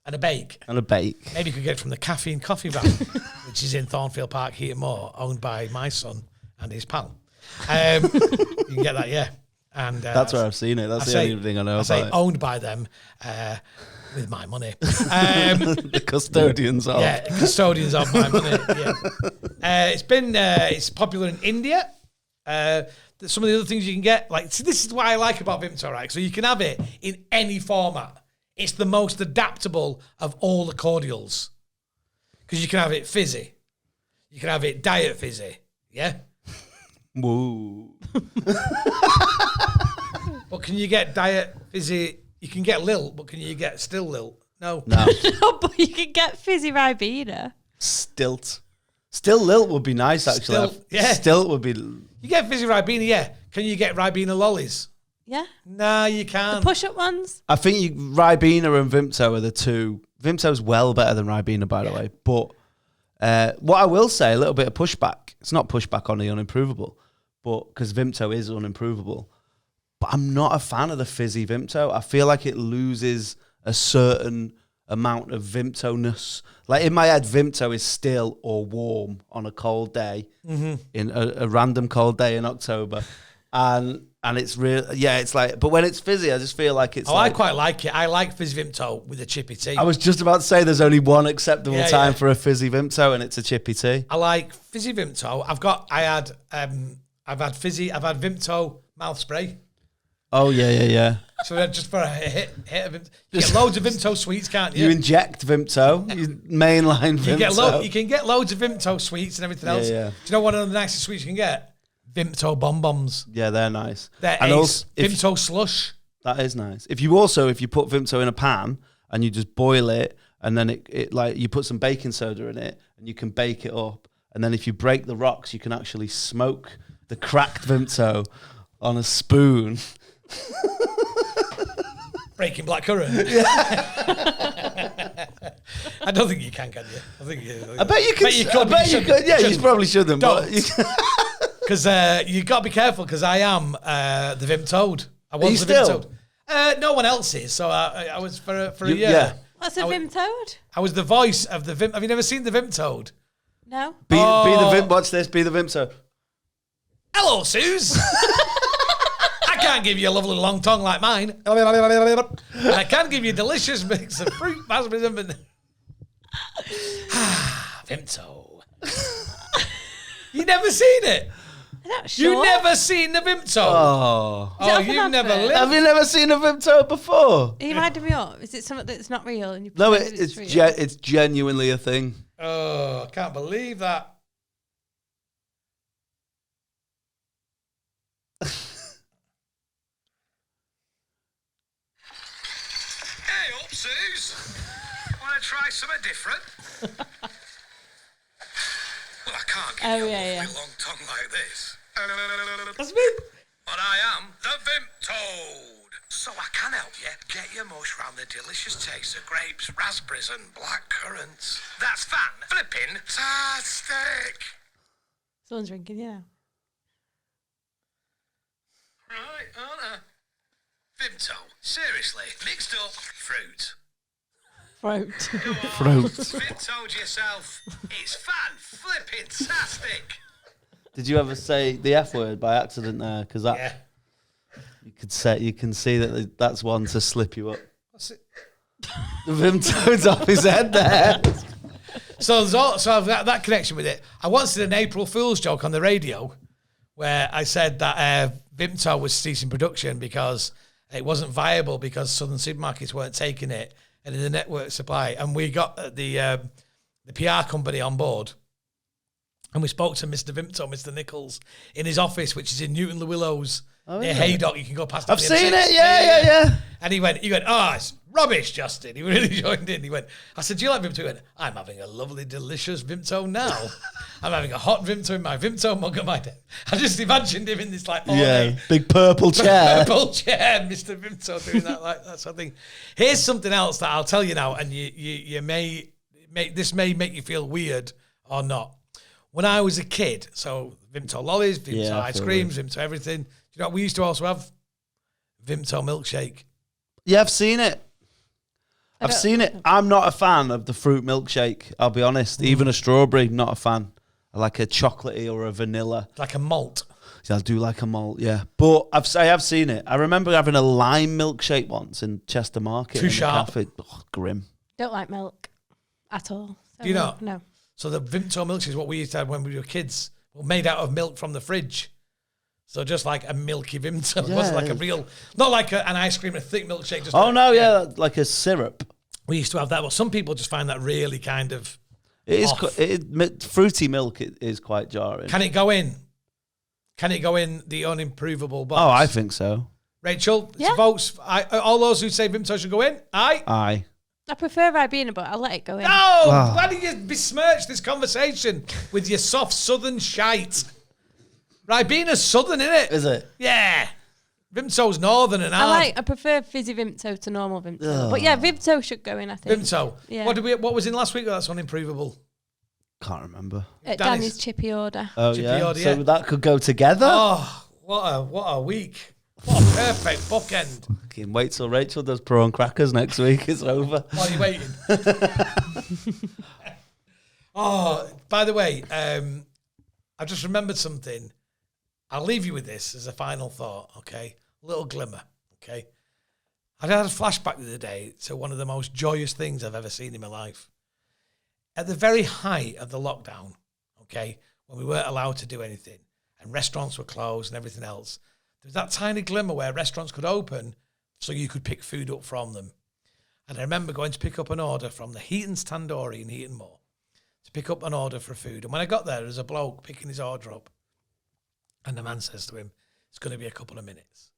And a bake. Maybe you could get it from the Caffeine Coffee Van, which is in Thornfield Park, Heaton-Moor, owned by my son and his pal. You can get that, yeah. And that's where I've seen it. That's the only thing I know about it. Owned by them with my money. The custodians of. Yeah, custodians of my money, yeah. It's popular in India. Some of the other things you can get, this is what I like about Vimto, right? So you can have it in any format. It's the most adaptable of all the cordials. Because you can have it fizzy. You can have it diet fizzy. Yeah? Woo. But can you get diet fizzy? You can get lilt, but can you get still lilt? No. No, but you can get fizzy Ribena. Stilt lilt would be nice, actually. Stilt would be... You get fizzy Ribena, yeah. Can you get Ribena lollies? Yeah. No, you can't. The push-up ones? I think Ribena and Vimto are the two. Vimto's well better than Ribena, by the way. But What I will say, a little bit of pushback. It's not pushback on the unimprovable, but because Vimto is unimprovable. But I'm not a fan of the fizzy Vimto. I feel like it loses a certain amount of Vimto-ness. Like in my head, Vimto is still or warm on a cold day, in a random cold day in October. And it's real, it's like, but when it's fizzy, I just feel like it's I quite like it. I like fizzy Vimto with a chippy tea. I was just about to say there's only one acceptable time for a fizzy Vimto, and it's a chippy tea. I like fizzy Vimto. I've had Vimto mouth spray. Oh, yeah. So just for a hit of Vimto. You get loads of Vimto sweets, can't you? You inject Vimto, you mainline Vimto. You can get loads of Vimto sweets and everything else. Yeah. Do you know one of the nicest sweets you can get? Vimto bonbons. Yeah, they're nice. They're and also Vimto slush. That is nice. If you put Vimto in a pan and you just boil it, and then it like you put some baking soda in it, and you can bake it up, and then if you break the rocks, you can actually smoke the cracked Vimto on a spoon. Breaking blackcurrant. I don't think you can you? I bet you can. You could. Yeah, you probably shouldn't. Because you got to be careful. Because I am the Vimtoad. I was the still? Vimtoad. No one else is. So I was for a year. Yeah. What's a Vimtoad? I was the voice of the Vim. Have you never seen the Vimtoad? No. Be the Vim. Watch this. Be the Vimto. Hello, Suze. I can't give you a lovely long tongue like mine. And I can give you a delicious mix of fruit, raspberries, and vanilla. Vimto. You never seen it? I'm not sure. You never seen the Vimto? Oh, you've never lived. have you never seen a Vimto before? Are you winding me up? Is it something that's not real? And you No, pretend it's real? it's genuinely a thing. Oh, I can't believe that. Hey up, Suze. Want to try something different? Well, I can't give you a long tongue like this. That's me. But I am the Vimtoad. So I can help you get your mush round the delicious taste of grapes, raspberries and blackcurrants. That's fan-flipping-tastic. Someone's drinking, yeah. Right, aren't I? Vimto, seriously, mixed up fruit. Throat. Fruit. Vimtoed yourself. It's fan-flipping-tastic. Did you ever say the F word by accident there? Because that you can see that that's one to slip you up. What's it? The Vimtoad's off his head there. So I've got that connection with it. I once did an April Fool's joke on the radio where I said that Vimto was ceasing production because it wasn't viable because Southern supermarkets weren't taking it and in the network supply. And we got the PR company on board. And we spoke to Mr. Vimto, Mr. Nichols, in his office, which is in Newton Le Willows. Near Haydock. You can go past. I've seen it. Yeah. And he went, it's rubbish, Justin. He really joined in. He went, I said, do you like Vimto? He went, I'm having a lovely, delicious Vimto now. I'm having a hot Vimto in my Vimto mug at my desk. I just imagined him in this Big purple chair. Purple chair, Mr. Vimto doing that sort of thing. Here's something else that I'll tell you now, and you may make you feel weird or not. When I was a kid, so Vimto lollies, Vimto ice creams, Vimto everything. Do you know what we used to also have? Vimto milkshake. Yeah, I've seen it. I've seen it. I'm not a fan of the fruit milkshake, I'll be honest. Even a strawberry, not a fan. I like a chocolatey or a vanilla. Like a malt. Yeah, I do like a malt, yeah. But I have seen it. I remember having a lime milkshake once in Chester Market. Too sharp. Cafe. Oh, grim. Don't like milk at all. So Do you not? No. So the Vimto milkshake is what we used to have when we were kids. Well, made out of milk from the fridge. So just like a milky Vimto. It wasn't like a real, not like an ice cream, a thick milkshake. Just like a syrup. We used to have that. Well, some people just find that really kind of fruity milk is quite jarring. Can it go in? Can it go in the unimprovable box? Oh, I think so. Rachel, votes. All those who say Vimto should go in? Aye? Aye. I prefer Ribena, but I'll let it go in. No! Why do you besmirch this conversation with your soft southern shite? Ribena's southern, innit? Is it? Yeah. Vimto's northern and hard. I prefer fizzy Vimto to normal Vimto. But yeah, Vimto should go in, I think. Vimto. Yeah. What was in last week that's unimprovable? Can't remember. Danny's chippy order. Oh, Chippy yeah. order, So yeah. that could go together. Oh, what a week. What a perfect bookend. Fucking wait till Rachel does prawn crackers next week. It's over. While you're waiting. Oh, by the way, I just remembered something. I'll leave you with this as a final thought, okay? A little glimmer, okay? I had a flashback the other day to one of the most joyous things I've ever seen in my life. At the very height of the lockdown, okay, when we weren't allowed to do anything and restaurants were closed and everything else, there was that tiny glimmer where restaurants could open so you could pick food up from them. And I remember going to pick up an order from the Heaton's Tandoori in Heaton Moor to pick up an order for food. And when I got there was a bloke picking his order up. And the man says to him, it's going to be a couple of minutes.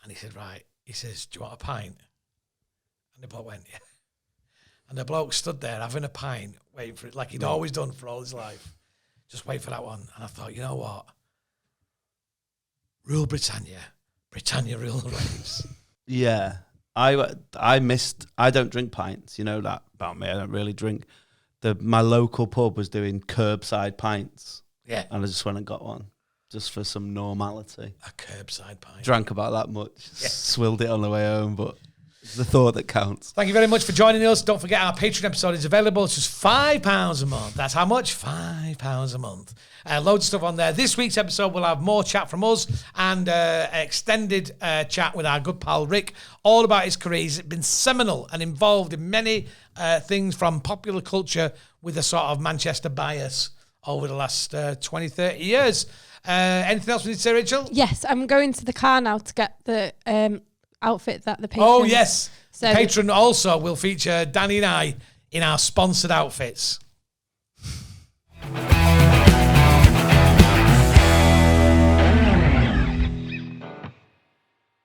And he said, right. He says, do you want a pint? And the bloke went, yeah. And the bloke stood there having a pint, waiting for it, like he'd always done for all his life. Just wait for that one. And I thought, you know what? Rule Britannia. Britannia rule the waves. Yeah. I don't drink pints. You know that about me. I don't really drink. My local pub was doing curbside pints. Yeah. And I just went and got one. Just for some normality. A curbside pint. Drank about that much. Yeah. Swilled it on the way home, but it's the thought that counts. Thank you very much for joining us. Don't forget our Patreon episode is available. It's just £5 a month. That's how much? £5 a month. Loads of stuff on there. This week's episode will have more chat from us and an extended chat with our good pal Rick, all about his career. He's been seminal and involved in many things from popular culture with a sort of Manchester bias over the last 20, 30 years. Anything else we need to say, Rachel? Yes, I'm going to the car now to get the outfit that the patron... Oh, yes. So the patron also will feature Danny and I in our sponsored outfits.